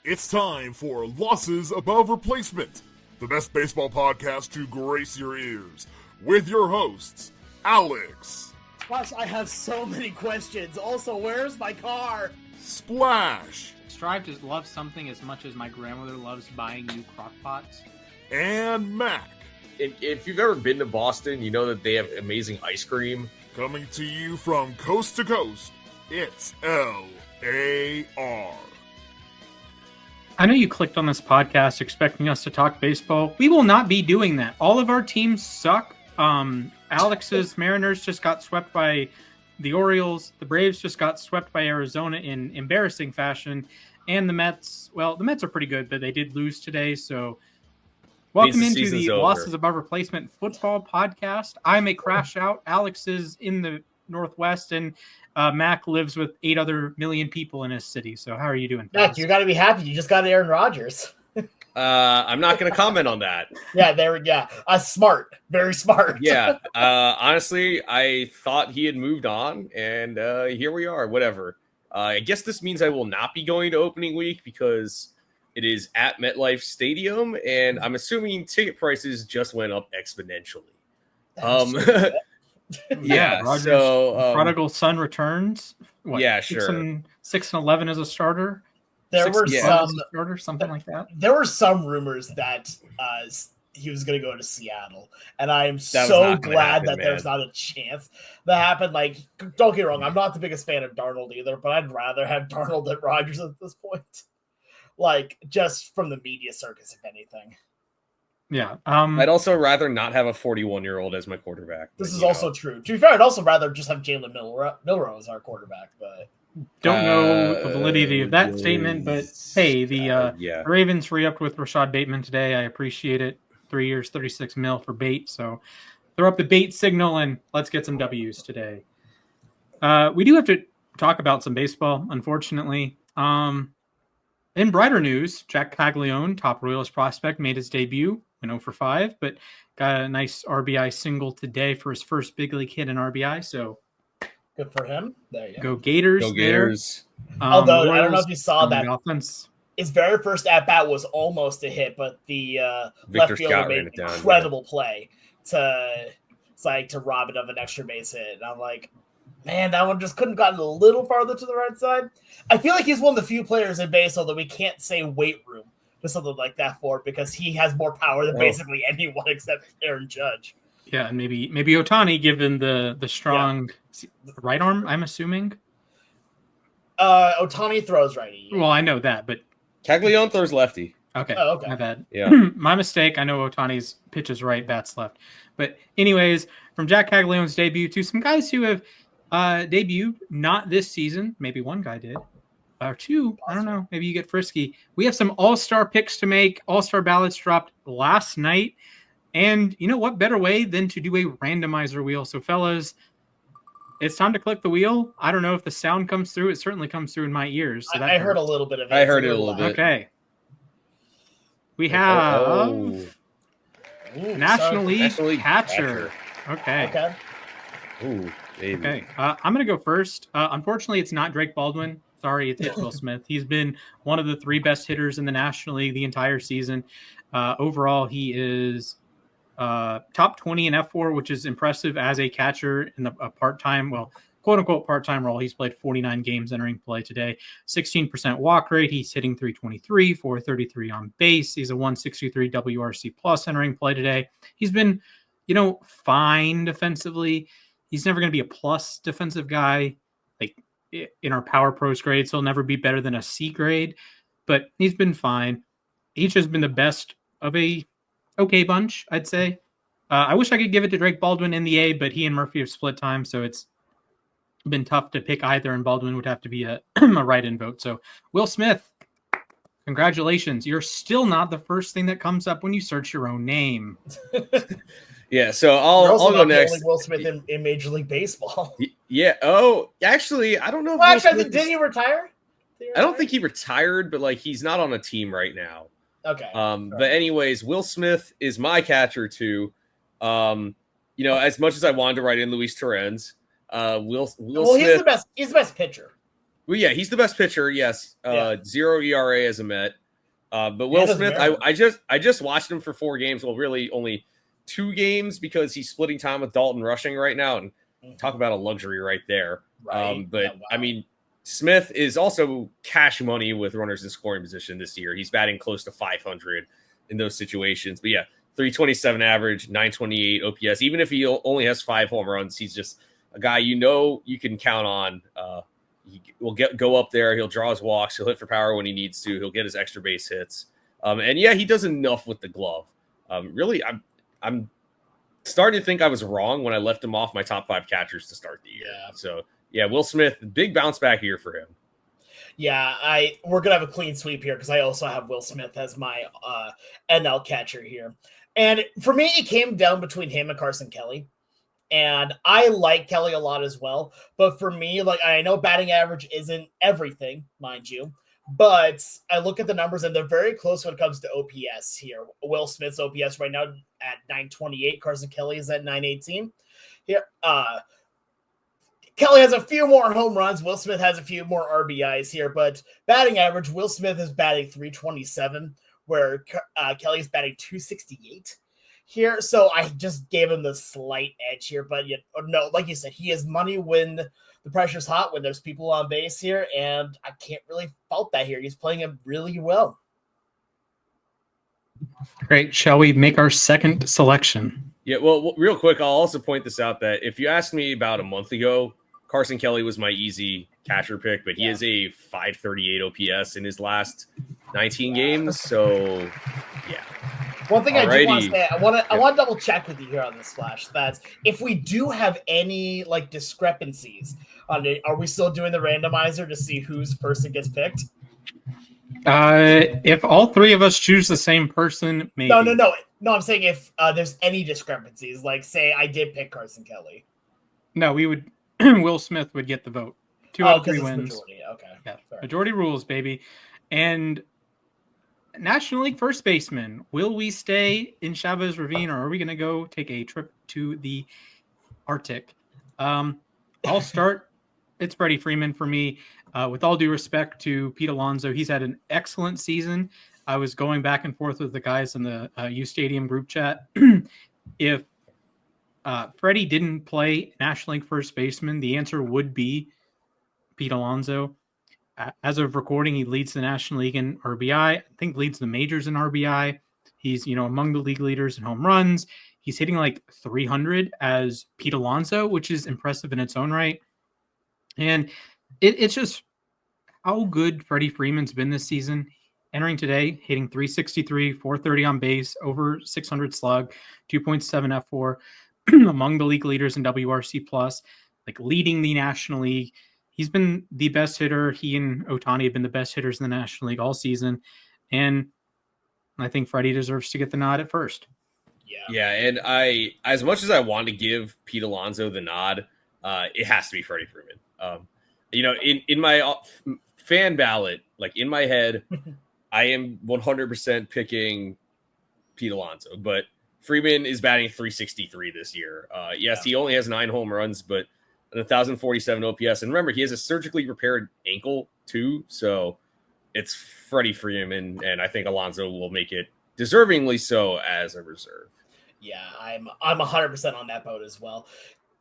It's time for Losses Above Replacement, the best baseball podcast to grace your ears, with your hosts, Alex. Plus, I have so many questions. Also, where's my car? Splash. Strive to love something as much as my grandmother loves buying new crock pots. And Mac. If you've ever been to Boston, you know that they have amazing ice cream. Coming to you from coast to coast, it's LAR. I know you clicked on this podcast expecting us to talk baseball. We will not be doing that. All of our teams suck. Alex's Mariners just got swept by the Orioles. The Braves just got swept by Arizona in embarrassing fashion. And the Mets, well, the Mets are pretty good, but they did lose today. So welcome into the Losses Above Replacement football podcast. I'm a crash out. Alex is in the Northwest, and Mac lives with 8 other million people in his city. So how are you doing? Mac, you got to be happy. You just got Aaron Rodgers. I'm not going to comment on that. Smart. Very smart. Yeah. Honestly, I thought he had moved on, and here we are. Whatever. I guess this means I will not be going to opening week because it is at MetLife Stadium, and I'm assuming ticket prices just went up exponentially. Yeah. Rogers, so prodigal son returns. What, yeah, sure. 6-11 as a starter. There were something like that. There were some rumors that he was going to go to Seattle, and I am so glad that there's not a chance that happened. Like, don't get me wrong, I'm not the biggest fan of Darnold either, but I'd rather have Darnold than Rodgers at this point. Like, just from the media circus, if anything. Yeah. I'd also rather not have a 41-year-old as my quarterback. This is also true. To be fair, I'd also rather just have Jalen Milroe as our quarterback, but don't know the validity of that statement. But hey, the Ravens re-upped with Rashad Bateman today. I appreciate it. 3 years, $36 million for Bate. So throw up the Bate signal and let's get some W's today. We do have to talk about some baseball, unfortunately. In brighter news, Jack Caglione, top Royals prospect, made his debut. Went 0 for 5, but got a nice RBI single today for his first big league hit in RBI. So good for him. There you go Gators. Go Gators. Although Royals, I don't know if you saw that. Offense. His very first at bat was almost a hit, but the left fielder made an incredible play to rob it of an extra base hit. And I'm like, man, that one just couldn't have gotten a little farther to the right side. I feel like he's one of the few players in baseball that we can't say weight room to something like that for, because he has more power than basically anyone except Aaron Judge. Yeah, and maybe Ohtani, given the strong right arm, I'm assuming. Ohtani throws righty. Well, I know that, but Caglione throws lefty. Okay. Oh, okay. My bad. Yeah. My mistake. I know Ohtani's pitches right, bats left. But anyways, from Jack Caglione's debut to some guys who have debuted not this season. Maybe one guy did. Or two. I don't know. Maybe you get frisky. We have some all-star picks to make. All-star ballots dropped last night. And you know what better way than to do a randomizer wheel? So, fellas, it's time to click the wheel. I don't know if the sound comes through. It certainly comes through in my ears. So I heard a little bit of it. I heard it a little bit. Okay. We have National League catcher. Okay. Ooh, baby. Okay. I'm going to go first. Unfortunately, it's not Drake Baldwin. Sorry, it's Will Smith. He's been one of the 3 best hitters in the National League the entire season. Overall, he is top 20 in F4, which is impressive as a catcher in a part-time, quote-unquote part-time role. He's played 49 games entering play today. 16% walk rate. He's hitting .323, .433 on base. He's a 163 WRC plus entering play today. He's been, fine defensively. He's never going to be a plus defensive guy. Like in our Power Pros grades, he'll never be better than a C grade, but he's been fine. He's just been the best of a okay bunch, I'd say. I wish I could give it to Drake Baldwin in the A, but he and Murphy have split time, so it's been tough to pick either, and Baldwin would have to be a write-in vote. So, Will Smith, congratulations. You're still not the first thing that comes up when you search your own name. Yeah, so I'll go next. Only Will Smith in Major League Baseball. Yeah. Oh, actually, I don't know. Didn't he retire? I don't think he retired, but he's not on a team right now. Okay. But anyways, Will Smith is my catcher too. As much as I wanted to write in Luis Torrens, Will Smith. He's the best pitcher. Well, yeah, he's the best pitcher. Yes, 0 ERA as a Met. But Will Smith, I just watched him for 4 games. Well, really only 2 games because he's splitting time with Dalton rushing right now, and talk about a luxury right there. Right. I mean, Smith is also cash money with runners in scoring position this year. He's batting close to 500 in those situations. But yeah, 327 average, 928 OPS. Even if he only has 5 home runs, he's just a guy you can count on. He will go up there. He'll draw his walks. He'll hit for power when he needs to. He'll get his extra base hits. And yeah, he does enough with the glove. Really, I'm starting to think I was wrong when I left him off my top 5 catchers to start the year. Yeah. So yeah, Will Smith, big bounce back year for him. Yeah, we're gonna have a clean sweep here because I also have Will Smith as my NL catcher here, and for me it came down between him and Carson Kelly, and I like Kelly a lot as well. But for me, like I know batting average isn't everything, mind you, but I look at the numbers and they're very close when it comes to OPS here. Will Smith's OPS right now at 928, Carson Kelly is at 918. Here, Kelly has a few more home runs. Will Smith has a few more RBIs here, but batting average, Will Smith is batting 327, where Kelly's batting 268 here. So I just gave him the slight edge here, but no, like you said, he is money when the pressure's hot, when there's people on base here, and I can't really fault that here. He's playing it really well. Great. Shall we make our second selection? Yeah, well, real quick, I'll also point this out that if you asked me about a month ago, Carson Kelly was my easy catcher pick, but he has a 538 OPS in his last 19 games. So, yeah. One thing I do want to say, I want to double check with you here on this Splash. That's if we do have any like discrepancies on it, are we still doing the randomizer to see whose person gets picked? If all 3 of us choose the same person, maybe. No. I'm saying if there's any discrepancies, like say I did pick Carson Kelly. No, we would. Will Smith would get the vote. 2 out of 3 wins. Majority. Okay. Yeah. Majority rules, baby. And National League first baseman. Will we stay in Chavez Ravine, or are we going to go take a trip to the Arctic? I'll start. It's Freddie Freeman for me. With all due respect to Pete Alonso, he's had an excellent season. I was going back and forth with the guys in the U Stadium group chat. If Freddie didn't play National League first baseman, the answer would be Pete Alonso. As of recording, he leads the National League in RBI. I think leads the majors in RBI. He's, among the league leaders in home runs. He's hitting like 300 as Pete Alonso, which is impressive in its own right. And it's just how good Freddie Freeman's been this season. Entering today, hitting 363, 430 on base, over 600 slug, 2.7 F4, among the league leaders in WRC+, like leading the National League. He's been the best hitter. He and Ohtani have been the best hitters in the National League all season. And I think Freddie deserves to get the nod at first. Yeah, and as much as I want to give Pete Alonso the nod, it has to be Freddie Freeman. In my fan ballot, like in my head, I am 100% picking Pete Alonso, but Freeman is batting 363 this year. Yes, he only has 9 home runs, but 1,047 OPS. And remember, he has a surgically repaired ankle too. So it's Freddie Freeman, and I think Alonso will make it deservingly so as a reserve. Yeah, I'm 100% on that boat as well.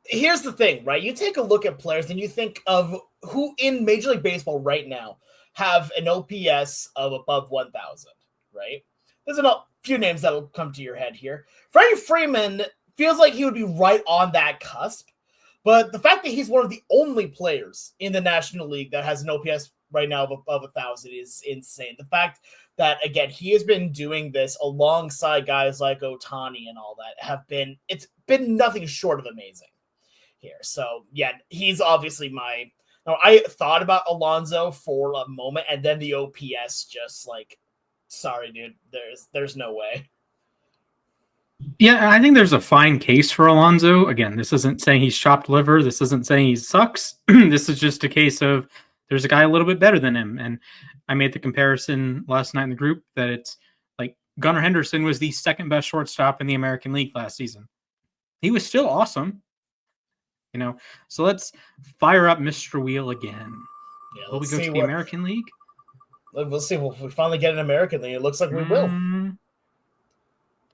Here's the thing, right? You take a look at players and you think of who in Major League Baseball right now have an OPS of above 1,000, right? There's a few names that'll come to your head here. Freddie Freeman feels like he would be right on that cusp, but the fact that he's one of the only players in the National League that has an OPS right now of above 1,000 is insane. The fact that, again, he has been doing this alongside guys like Ohtani and all that it's been nothing short of amazing here. So, yeah, he's obviously Now, I thought about Alonso for a moment, and then the OPS just like, sorry, dude, there's no way. Yeah, I think there's a fine case for Alonso. Again, this isn't saying he's chopped liver. This isn't saying he sucks. This is just a case of there's a guy a little bit better than him. And I made the comparison last night in the group that it's like Gunnar Henderson was the second best shortstop in the American League last season. He was still awesome. So let's fire up Mr. Wheel again. Yeah, will we go to the American League? We'll see. If we finally get an American League, it looks like we will.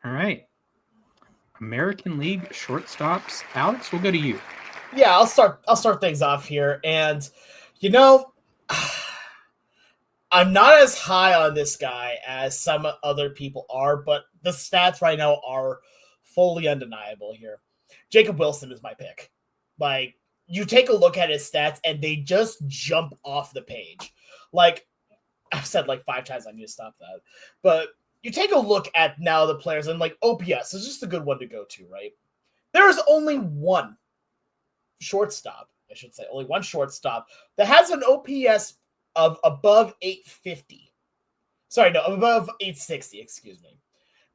All right. American League shortstops. Alex, we'll go to you. Yeah, I'll start things off here. And, I'm not as high on this guy as some other people are, but the stats right now are fully undeniable here. Jacob Wilson is my pick. Like, you take a look at his stats, and they just jump off the page. Like, I've said like 5 times I need to stop that. But you take a look at now the players, and like OPS is just a good one to go to, right? There is only one shortstop, I should say, only one shortstop that has an OPS of above 850. Sorry, no, above 860, excuse me.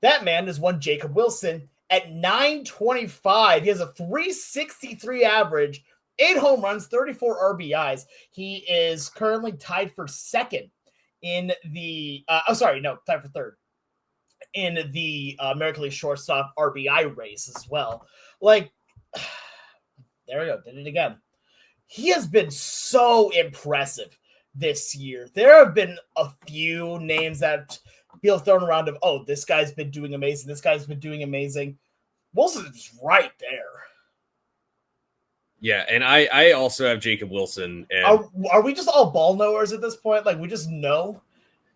That man is one Jacob Wilson at 925. He has a 363 average, 8 home runs, 34 RBIs. He is currently tied for second in the tied for third in the American League shortstop RBI race as well. Like, there we go, did it again. He has been so impressive this year. There have been a few names that feel thrown around of, oh, this guy's been doing amazing. This guy's been doing amazing. Wilson's right there. Yeah, and I also have Jacob Wilson. And are we just all ball knowers at this point? Like, we just know?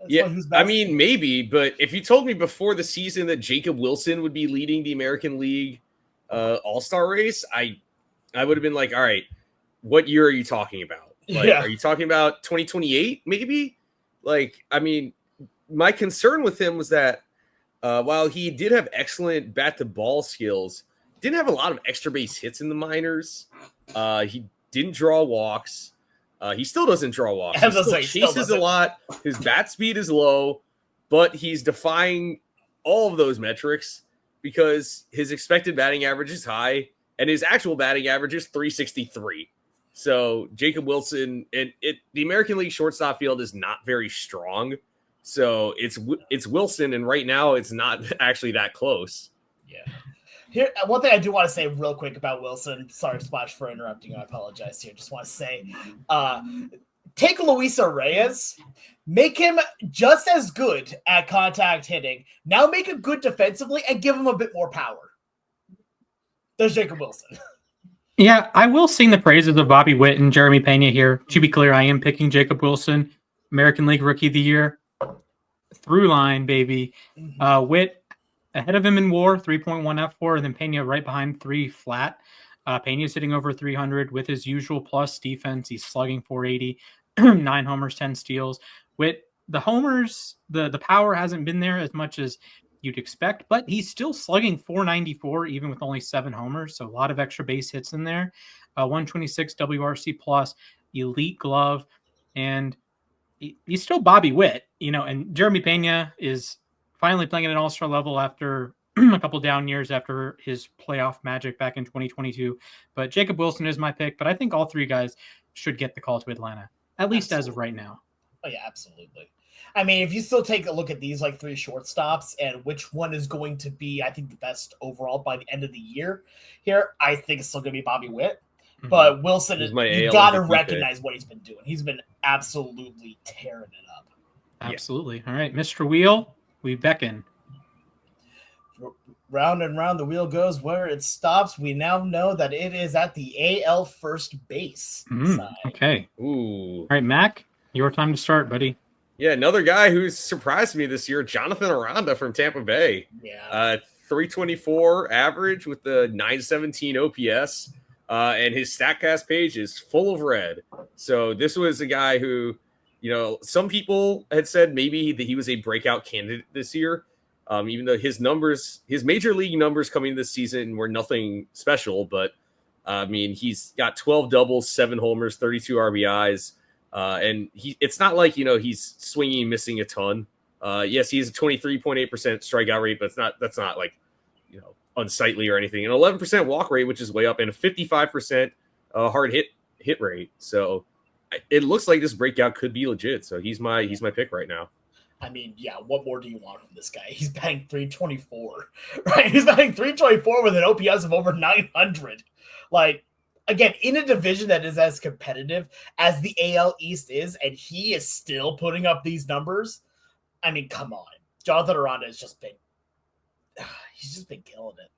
Who's best? I mean, maybe, but if you told me before the season that Jacob Wilson would be leading the American League All-Star race, I would have been like, all right, what year are you talking about? Like, Are you talking about 2028, maybe? Like, I mean, my concern with him was that while he did have excellent bat-to-ball skills, didn't have a lot of extra base hits in the minors. He didn't draw walks. He still doesn't draw walks. He still chases a lot. His bat speed is low, but he's defying all of those metrics because his expected batting average is high and his actual batting average is 363. So Jacob Wilson, and the American League shortstop field is not very strong. So it's Wilson, and right now it's not actually that close. Yeah. Here, one thing I do want to say real quick about Wilson. Sorry, Splash, for interrupting you. I apologize here. Just want to say, take Luis Reyes, make him just as good at contact hitting. Now make him good defensively and give him a bit more power. There's Jacob Wilson. Yeah, I will sing the praises of Bobby Witt and Jeremy Pena here. To be clear, I am picking Jacob Wilson, American League Rookie of the Year. Through line, baby. Witt ahead of him in WAR, 3.1 F4, and then Pena right behind 3 flat. Pena's hitting over 300 with his usual plus defense. He's slugging 480, 9 homers, 10 steals. Witt, the homers, the power hasn't been there as much as you'd expect, but he's still slugging 494 even with only 7 homers, so a lot of extra base hits in there. 126 WRC plus, elite glove, and he's still Bobby Witt, and Jeremy Pena is finally playing at an all-star level after a couple down years after his playoff magic back in 2022. But Jacob Wilson is my pick, but I think all 3 guys should get the call to Atlanta, at least as of right now. Oh, yeah, absolutely. I mean, if you still take a look at these like 3 shortstops and which one is going to be, I think, the best overall by the end of the year here, I think it's still going to be Bobby Witt. Mm-hmm. But Wilson, you got to recognize what he's been doing. He's been absolutely tearing it up. Absolutely. Yeah. All right, Mr. Wheel, we beckon. Round and round the wheel goes. Where it stops, we now know that it is at the AL first base side. Okay. Ooh. All right, Mac, your time to start, buddy. Yeah, another guy who's surprised me this year, Jonathan Aranda from Tampa Bay. Yeah. 324 average with the 917 OPS, and his StatCast page is full of red. So this was a guy who, some people had said maybe that he was a breakout candidate this year, even though his major league numbers coming this season were nothing special. But, I mean, he's got 12 doubles, 7 homers, 32 RBIs. And it's not like, he's swinging and missing a ton. Yes, he has a 23.8% strikeout rate, but that's not like, unsightly or anything. An 11% walk rate, which is way up, and a 55% hard hit rate. So it looks like this breakout could be legit. So he's my pick right now. I mean, yeah, what more do you want from this guy? He's batting 324, right? He's batting 324 with an OPS of over 900. Like, again, in a division that is as competitive as the AL East is, and he is still putting up these numbers. I mean, come on. Jonathan Aranda has just been killing it.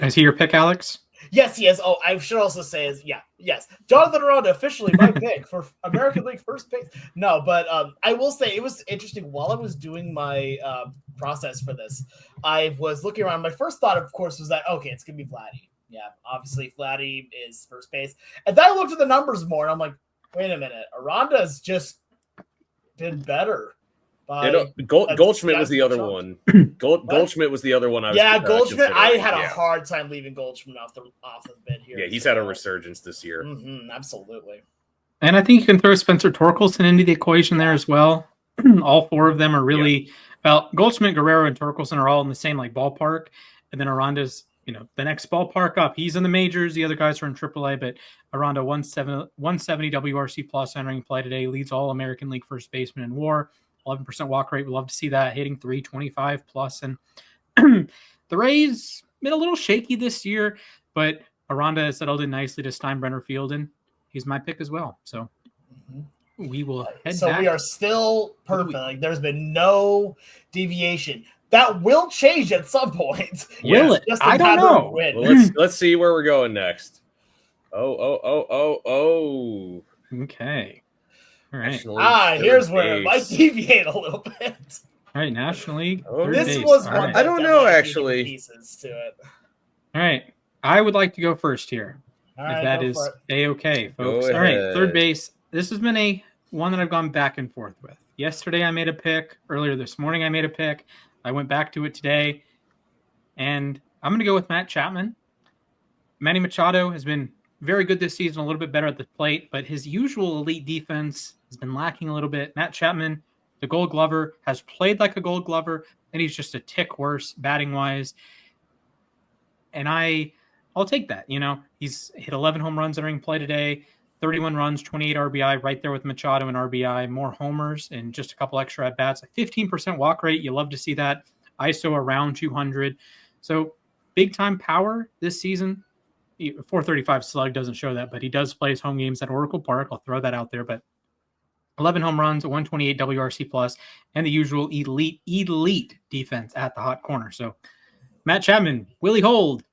Is he your pick, Alex? Yes, he is. Oh, I should also say yes. Jonathan Aranda, officially my pick for American League first base. No, but I will say it was interesting. While I was doing my process for this, I was looking around. My first thought, of course, was that, okay, it's going to be Vladdy. Yeah, obviously Vladdy is first base. And then I looked at the numbers more, and I'm like, wait a minute. Aranda's just been better. Goldschmidt was the other one. Goldschmidt was the other one. Goldschmidt. I had a hard time leaving Goldschmidt off the bed here. Yeah, he's had a resurgence this year. Mm-hmm, absolutely. And I think you can throw Spencer Torkelson into the equation there as well. All four of them are really well. Goldschmidt, Guerrero, and Torkelson are all in the same ballpark, and then Aranda's the next ballpark up. He's in the majors. The other guys are in AAA, but Aranda 170 WRC plus entering play today, leads all American League first baseman in WAR. 11% walk rate. We love to see that, hitting 325 plus. And the Rays been a little shaky this year, but Aranda has settled in nicely to Steinbrenner Field, and he's my pick as well. So we will head back. We are still perfect. There's been no deviation. That will change at some point. Will it? I don't know. Well, let's see where we're going next. Oh. Okay. All right. Here's where it might deviate a little bit. All right, National League. This was one. I don't know, actually. Pieces to it. All right. I would like to go first here. All right, if that is A-okay, folks. All right, third base. This has been one that I've gone back and forth with. Yesterday I made a pick. Earlier this morning I made a pick. I went back to it today. And I'm going to go with Matt Chapman. Manny Machado has been very good this season, a little bit better at the plate, but his usual elite defense has been lacking a little bit. Matt Chapman, the Gold Glover, has played like a Gold Glover, and he's just a tick worse batting-wise. And I'll take that. He's hit 11 home runs entering play today, 31 runs, 28 RBI, right there with Machado and RBI, more homers, and just a couple extra at-bats. A 15% walk rate, you love to see that. ISO around 200. So big-time power this season. 435 slug doesn't show that, but he does play his home games at Oracle Park. I'll throw that out there. But 11 home runs, 128 WRC plus, and the usual elite defense at the hot corner. So Matt Chapman, will he hold?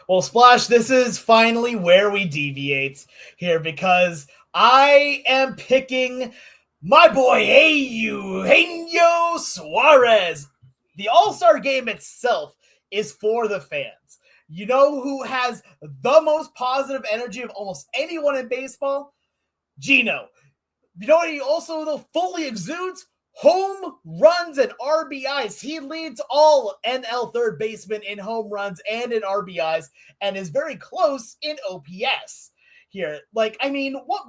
Well, Splash, this is finally where we deviate here, because I am picking my boy Eugenio Suarez. The All-Star game itself is for the fans. You know who has the most positive energy of almost anyone in baseball? Gino. You know what he also fully exudes? Home runs and RBIs. He leads all NL third basemen in home runs and in RBIs, and is very close in OPS here. What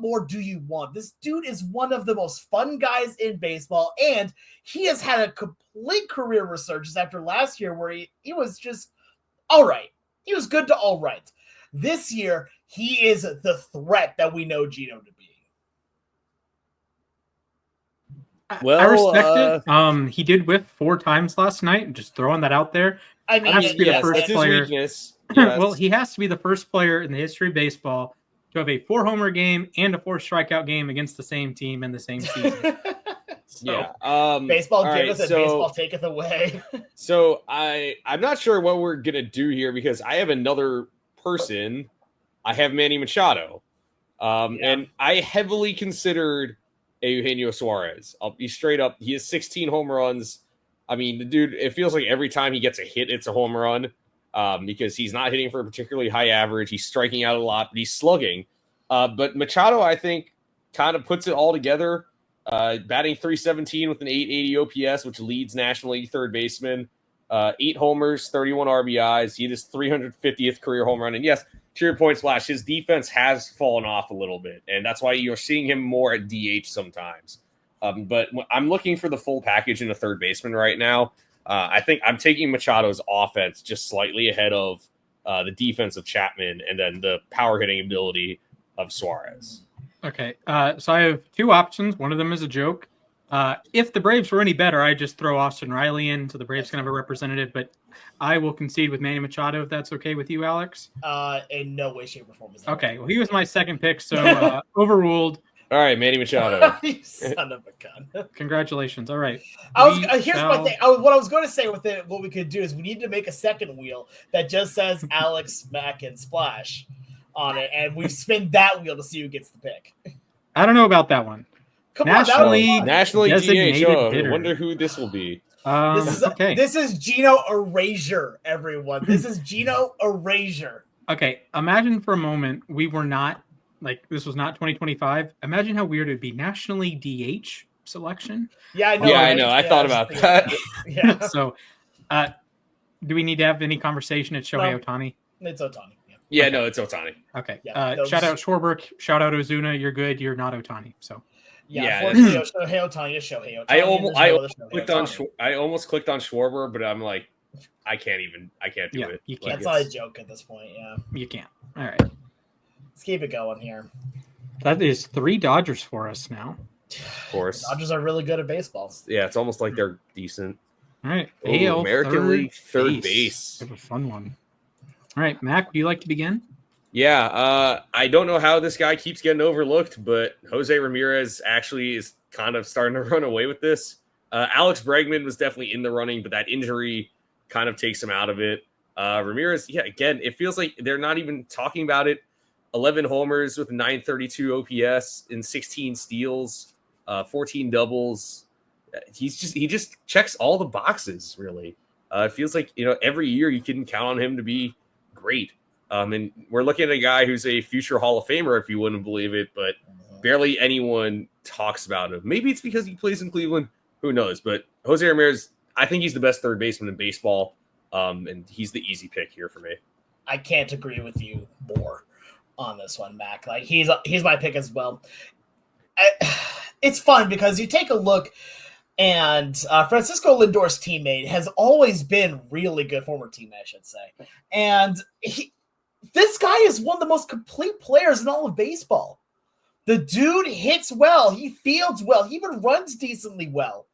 more do you want? This dude is one of the most fun guys in baseball, and he has had a complete career resurgence after last year where he was just all right. He was good to all right. This year, he is the threat that we know Gino to be. Well, I respect it. He did whiff 4 times last night. Just throwing that out there. I mean, that's his weakness. Yes. Well, he has to be the first player in the history of baseball to have a 4-homer game and a 4-strikeout game against the same team in the same season. Baseball giveth and baseball taketh away. So I'm not sure what we're gonna do here, because I have another person. I have Manny Machado, and I heavily considered Eugenio Suarez. I'll be straight up. He has 16 home runs. I mean, the dude, it feels like every time he gets a hit, it's a home run, because he's not hitting for a particularly high average. He's striking out a lot, but he's slugging. But Machado, I think, kind of puts it all together. Batting 317 with an 880 OPS, which leads National League third baseman. 8 homers, 31 RBIs. He had his 350th career home run. And yes, to your point, Splash, his defense has fallen off a little bit, and that's why you're seeing him more at DH sometimes. But I'm looking for the full package in a third baseman right now. I think I'm taking Machado's offense just slightly ahead of the defense of Chapman, and then the power hitting ability of Suarez. Okay, so I have 2 options. One of them is a joke. If the Braves were any better, I'd just throw Austin Riley in so the Braves can have a representative, but I will concede with Manny Machado if that's okay with you, Alex. In no way, shape, or form. Okay, well, he was my second pick, so overruled. All right, Manny Machado. You son of a gun. Congratulations. All right. Here's my thing. What I was going to say with it, what we could do is we need to make a second wheel that just says Alex, Mac, and Splash on it, and we spin that wheel to see who gets the pick. I don't know about that one. National League DH. I wonder who this will be. This is Gino Erasure, everyone. This is Gino Erasure. Okay, imagine for a moment we were not, this was not 2025. Imagine how weird it would be. National League DH selection. Yeah, I know. Yeah, I know. I thought about that. Yeah. So, do we need to have any conversation? It's Shohei Ohtani. It's Ohtani. Yeah, no, it's Ohtani. Okay. Yeah, shout out Schwarber. Shout out Ozuna. You're good. You're not Ohtani. So. Yeah, Shohei Ohtani is Shohei Ohtani. I almost clicked on Schwarber, but I'm like, I can't do it. You can't. That's not a joke at this point. Yeah, you can't. All right, let's keep it going here. That is 3 Dodgers for us now. Of course, Dodgers are really good at baseball. Yeah, it's almost like they're decent. All right, American League third base. Have a fun one. All right, Mac, would you like to begin? Yeah, I don't know how this guy keeps getting overlooked, but Jose Ramirez actually is kind of starting to run away with this. Alex Bregman was definitely in the running, but that injury kind of takes him out of it. Ramirez, again, it feels like they're not even talking about it. 11 homers with 932 OPS and 16 steals, 14 doubles. He just checks all the boxes, really. It feels like, every year you can count on him to be great. And we're looking at a guy who's a future Hall of Famer, if you wouldn't believe it, but barely anyone talks about him. Maybe it's because he plays in Cleveland. Who knows? But Jose Ramirez, I think he's the best third baseman in baseball, and he's the easy pick here for me. I can't agree with you more on this one, Mac. Like he's my pick as well. It's fun because you take a look, and Francisco Lindor's teammate has always been really good, former teammate, I should say, and this guy is one of the most complete players in all of baseball. The dude hits well. He fields well. He even runs decently well.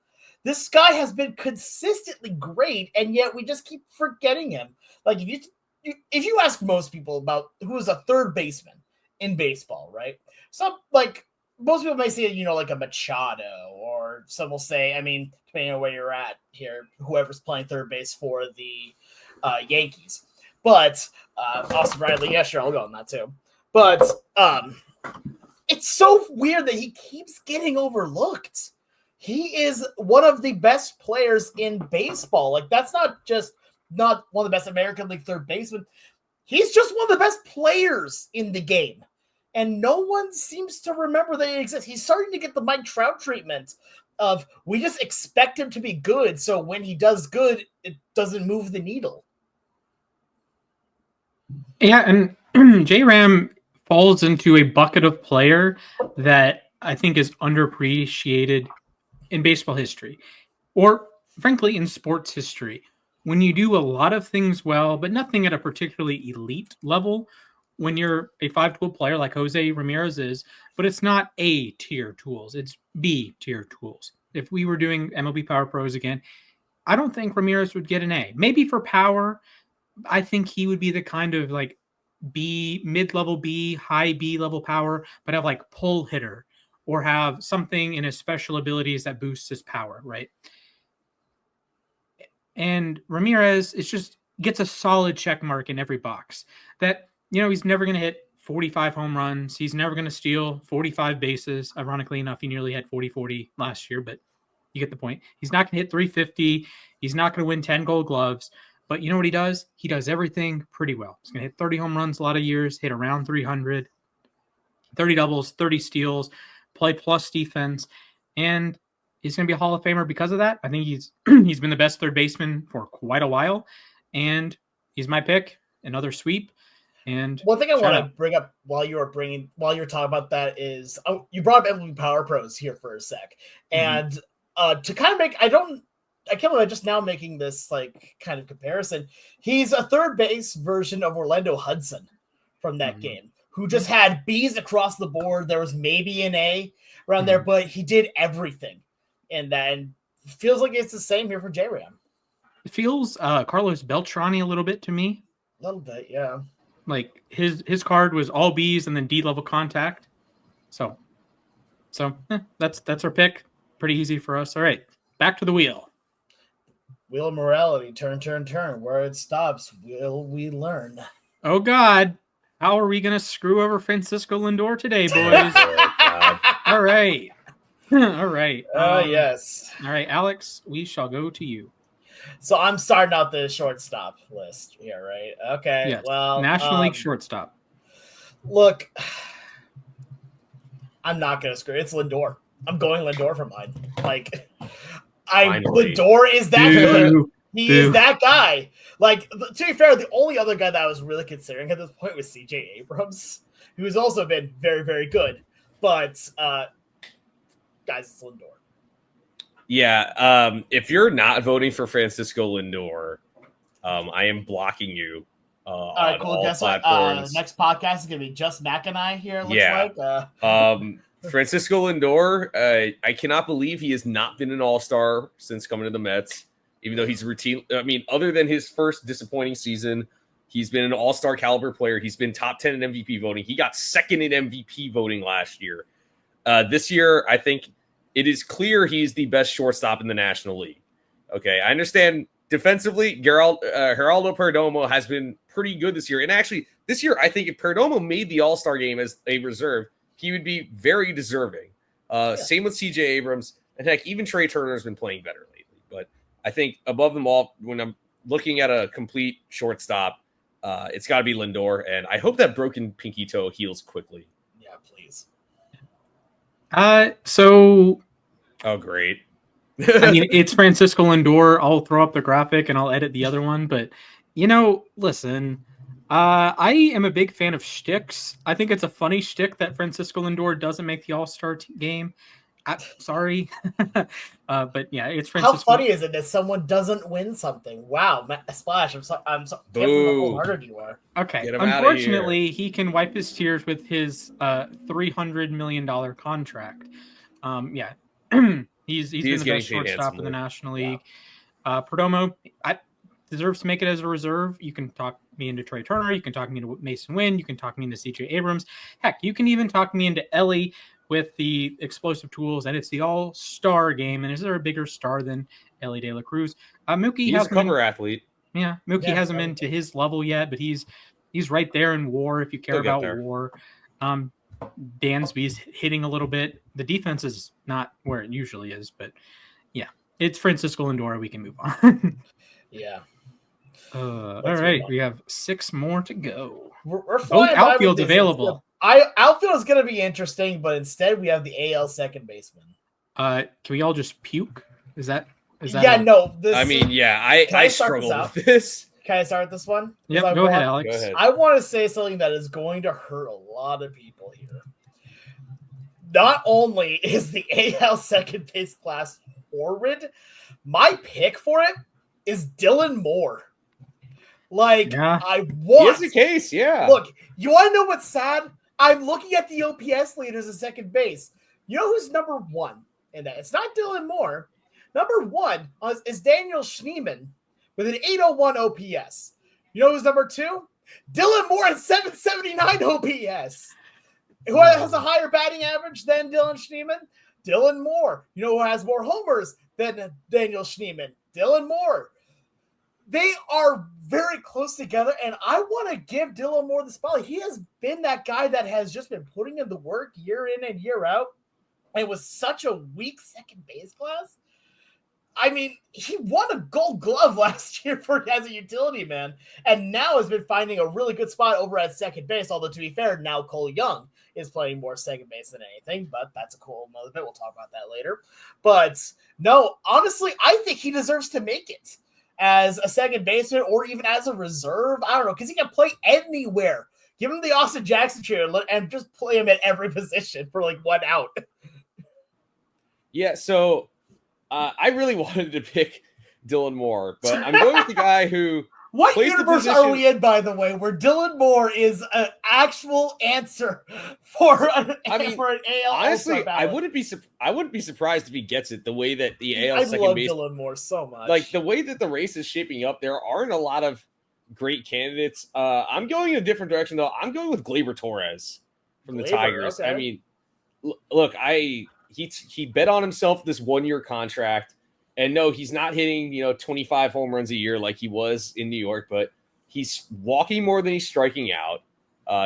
This guy has been consistently great, and yet we just keep forgetting him. Like, if you ask most people about who is a third baseman in baseball, right? So, most people may say, like a Machado, or some will say, depending on where you're at here, whoever's playing third base for the Yankees. But Austin Riley, yeah, sure, I'll go on that too. But it's so weird that he keeps getting overlooked. He is one of the best players in baseball. That's not one of the best American League third basemen. He's just one of the best players in the game. And no one seems to remember that he exists. He's starting to get the Mike Trout treatment of we just expect him to be good. So when he does good, it doesn't move the needle. Yeah, and J-Ram falls into a bucket of player that I think is underappreciated in baseball history, or frankly in sports history. When you do a lot of things well, but nothing at a particularly elite level, when you're a 5-tool player like Jose Ramirez is, but it's not A-tier tools, it's B-tier tools. If we were doing MLB Power Pros again, I don't think Ramirez would get an A. Maybe for power, I think he would be the kind of B, mid-level B, high B level power, but have pull hitter or have something in his special abilities that boosts his power, right? And Ramirez gets a solid check mark in every box that, he's never going to hit 45 home runs. He's never going to steal 45 bases. Ironically enough, he nearly had 40-40 last year, but you get the point. He's not going to hit 350. He's not going to win 10 Gold Gloves. But you know what he does? He does everything pretty well. He's going to hit 30 home runs a lot of years, hit around 300, 30 doubles, 30 steals, play plus defense, and he's going to be a Hall of Famer because of that. I think he's been the best third baseman for quite a while, and he's my pick. Another sweep. And one thing I want to bring up while you're talking about that is you brought up MLB Power Pros here for a sec, and to kind of make I can't believe I'm just now making this kind of comparison. He's a third base version of Orlando Hudson from that game, who just had B's across the board. There was maybe an A around there, but he did everything. and then feels like it's the same here for J-Ram. It feels Carlos Beltrami a little bit to me. A little bit, yeah. Like his card was all Bs and then D level contact. So that's our pick. Pretty easy for us. All right, back to the wheel. Wheel of morality, turn. Where it stops, will we learn? Oh God, how are we gonna screw over Francisco Lindor today, boys? All right. All right. Yes. All right, Alex, we shall go to you. So I'm starting out the shortstop list here, right? Okay. Yes. Well, National League shortstop. Look, I'm not gonna screw. It's Lindor. I'm going Lindor for mine. Like, Lindor is that good. He is that guy. Like, to be fair, the only other guy that I was really considering at this point was CJ Abrams, who has also been very, very good. But, guys, it's Lindor. Yeah, if you're not voting for Francisco Lindor, I am blocking you. All right, cool. Guess what? Next podcast is gonna be just Mac and I here. Looks like. Francisco Lindor, I cannot believe he has not been an All-Star since coming to the Mets. Even though he's routine, I mean, other than his first disappointing season, he's been an All-Star caliber player. He's been top 10 in MVP voting. He got second in MVP voting last year. This year, I think it is clear he's the best shortstop in the National League. Okay, I understand defensively, Geraldo Perdomo has been pretty good this year. And actually, this year, I think if Perdomo made the All-Star game as a reserve, he would be very deserving. Same with CJ Abrams. And heck, even Trey Turner has been playing better lately. But I think above them all, when I'm looking at a complete shortstop, it's got to be Lindor. And I hope that broken pinky toe heals quickly. Yeah, please. Oh, great. I mean, it's Francisco Lindor. I'll throw up the graphic and I'll edit the other one. But, listen, I am a big fan of shticks. I think it's a funny shtick that Francisco Lindor doesn't make the All-Star game. Sorry. But, yeah, it's Francisco. How funny is it that someone doesn't win something? Wow, Splash, I'm so can't believe how hard you are. Okay. Unfortunately, he can wipe his tears with his $300 million contract. Yeah. He's been the best shortstop in the National League. Yeah. Perdomo deserves to make it as a reserve. You can talk me into Trey Turner. You can talk me into Mason Wynn. You can talk me into CJ Abrams. Heck, you can even talk me into Ellie with the explosive tools, and it's the all-star game. And is there a bigger star than Ellie De La Cruz? Mookie he's a cover athlete. Yeah, Mookie hasn't been to his level yet, but he's right there in WAR if you care about WAR. Dansby's hitting a little bit. The defense is not where it usually is, but yeah, it's Francisco Lindor. We can move on. Yeah. All right, we have 6 more to go. We're both outfields available. Outfield is going to be interesting, but instead we have the AL second baseman. Can we all just puke? Is that? No. I struggle with this. Can I start this one? Yep, go ahead, Alex. Go ahead. I want to say something that is going to hurt a lot of people here. Not only is the AL second base class horrid, my pick for it is Dylan Moore. He has a case, yeah. Look, you want to know what's sad? I'm looking at the OPS leaders at second base. You know who's number 1 in that? It's not Dylan Moore. Number 1 is Daniel Schneemann with an 801 OPS. You know who's number 2? Dylan Moore at 779 OPS. Who has a higher batting average than Dylan Schneemann? Dylan Moore. You know who has more homers than Daniel Schneemann? Dylan Moore. They are very close together, and I want to give Dylan Moore the spotlight. He has been that guy that has just been putting in the work year in and year out. And it was such a weak second base class. I mean, he won a Gold Glove last year as a utility man, and now has been finding a really good spot over at second base. Although, to be fair, now Cole Young is playing more second base than anything, but that's a cool another bit. We'll talk about that later. But no, honestly, I think he deserves to make it as a second baseman or even as a reserve. I don't know, because he can play anywhere. Give him the Austin Jackson chair and just play him at every position for 1 out. Yeah, so I really wanted to pick Dylan Moore, but I'm going with the guy who What universe are we in, by the way, where Dylan Moore is an actual answer for an AL? Honestly, I wouldn't be surprised if he gets it. The way that the AL second base, Dylan Moore so much. Like the way that the race is shaping up, there aren't a lot of great candidates. I'm going in a different direction though. I'm going with Gleyber Torres from the Tigers. Okay. I mean, look, he bet on himself this 1-year contract. And no, he's not hitting, 25 home runs a year like he was in New York, but he's walking more than he's striking out.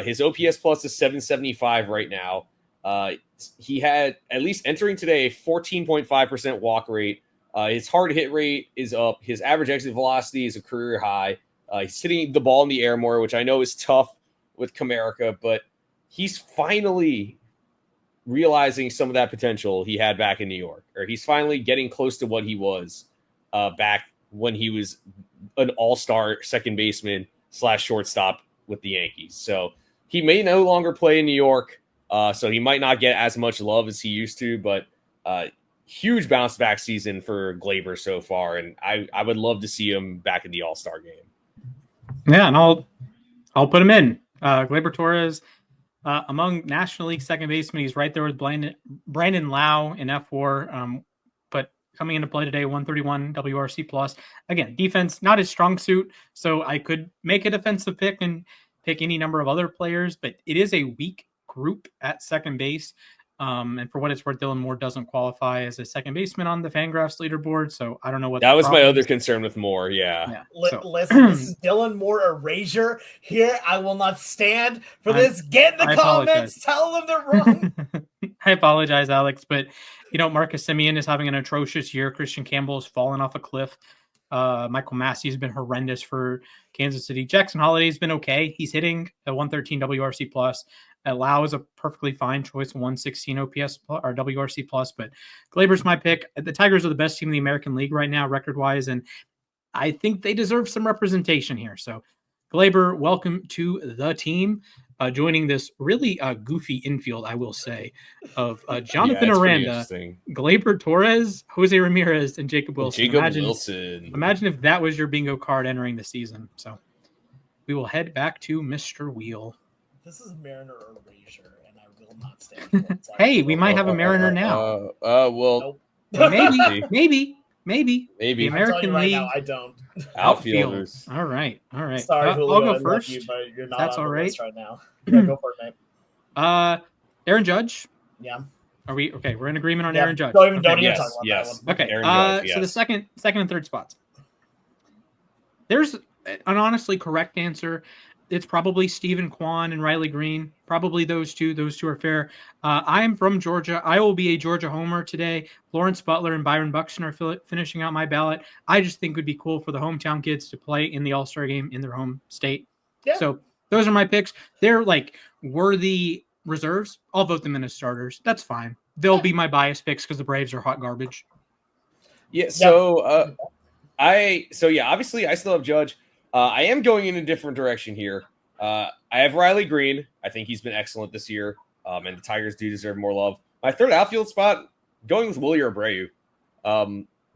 His OPS plus is 775 right now. He had, at least entering today, a 14.5% walk rate. His hard hit rate is up. His average exit velocity is a career high. He's hitting the ball in the air more, which I know is tough with Comerica, but he's finally realizing some of that potential he had back in New York, or he's finally getting close to what he was back when he was an all-star second baseman / shortstop with the Yankees. So he may no longer play in New York, so he might not get as much love as he used to, but huge bounce back season for Gleyber so far. And I would love to see him back in the all-star game. Yeah. And I'll put him in. Gleyber Torres, among National League second baseman, he's right there with Brandon Lau in F4. But coming into play today, 131 WRC plus. Again, defense not his strong suit, so I could make a defensive pick and pick any number of other players. But it is a weak group at second base. And for what it's worth, Dylan Moore doesn't qualify as a second baseman on the Fangraphs leaderboard, so I don't know what that was my other concern with Moore. Listen, this is Dylan Moore erasure here. I will not stand for this. Get in the comments. Tell them they're wrong. I apologize, Alex, but Marcus Semien is having an atrocious year. Christian Campbell has fallen off a cliff. Michael Massey has been horrendous for Kansas City. Jackson Holliday's been okay. He's hitting a 113 WRC plus. Lau is a perfectly fine choice, 116 OPS or WRC plus, but Gleyber's my pick. The Tigers are the best team in the American League right now, record-wise, and I think they deserve some representation here. So, Gleyber, welcome to the team. Joining this really goofy infield, I will say, of Jonathan Aranda, Gleyber Torres, Jose Ramirez, and Jacob Wilson. Imagine if that was your bingo card entering the season. So, we will head back to Mr. Wheel. This is Mariner erasure, and I will not stand for it. Hey, we might have a Mariner now. Well, nope. maybe. The American League. Now, I don't. Outfielders. All right. Sorry, I'll go first. But you're not That's on all the right. list right now. Yeah, go for it, mate. Aaron Judge. Yeah. Are we okay? We're in agreement on Aaron Judge. Don't even talk about that one. Okay. Aaron Judge, So the second and third spots. There's an honestly correct answer. It's probably Stephen Kwan and Riley Green. Probably those two. Those two are fair. I am from Georgia. I will be a Georgia homer today. Lawrence Butler and Byron Buxton are finishing out my ballot. I just think it would be cool for the hometown kids to play in the All-Star game in their home state. Yeah. So those are my picks. They're worthy reserves. I'll vote them in as starters. That's fine. They'll be my bias picks because the Braves are hot garbage. Yeah. So obviously I still have Judge. I am going in a different direction here. I have Riley Green. I think he's been excellent this year, and the Tigers do deserve more love. My third outfield spot, going with Wilyer Abreu.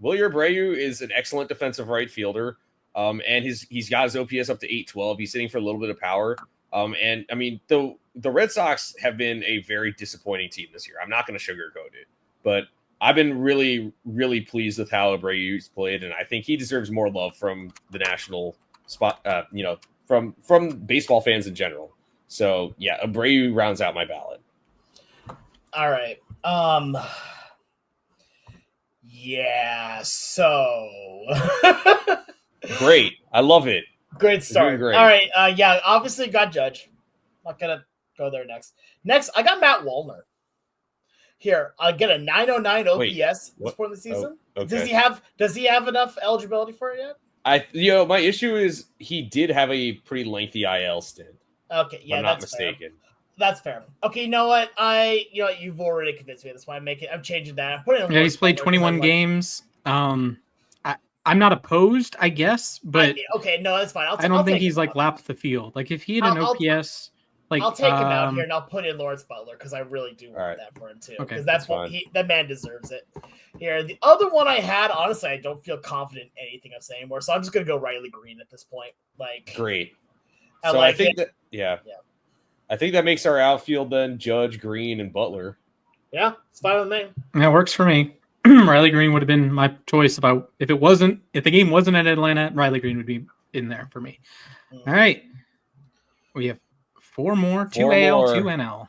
Wilyer Abreu is an excellent defensive right fielder, and he's got his OPS up to 812. He's hitting for a little bit of power. And I mean, the Red Sox have been a very disappointing team this year. I'm not going to sugarcoat it, but I've been really, really pleased with how Abreu's played, and I think he deserves more love from the national spot, from baseball fans in general. So yeah, Abreu rounds out my ballot. All right. Yeah. So great. I love it. Great start. Great. All right. Yeah. Obviously, got Judge. Not gonna go there next. Next, I got Matt Wallner. Here, I get a 909 OPS this point in the season. Oh, okay. Does he have enough eligibility for it yet? My issue is he did have a pretty lengthy IL stint. Okay, yeah, I'm not mistaken. Fair. That's fair. Okay, you know what? You've already convinced me. That's why I'm changing that. He's played 21 games. I'm not opposed, I guess, but okay, no, that's fine. I don't think he's lapped the field. If he had an OPS Like, I'll take him out here and I'll put in Lawrence Butler because I really do want that for him too. Because that's what that man deserves it. Here, the other one I had, honestly, I don't feel confident in anything I'm saying anymore, so I'm just gonna go Riley Green at this point. Like, great. So I think I think that makes our outfield then Judge, Green, and Butler. Yeah, it's fine with me. That works for me. Riley Green would have been my choice if the game wasn't at Atlanta, Riley Green would be in there for me. All right. We have four more, two AL, two NL.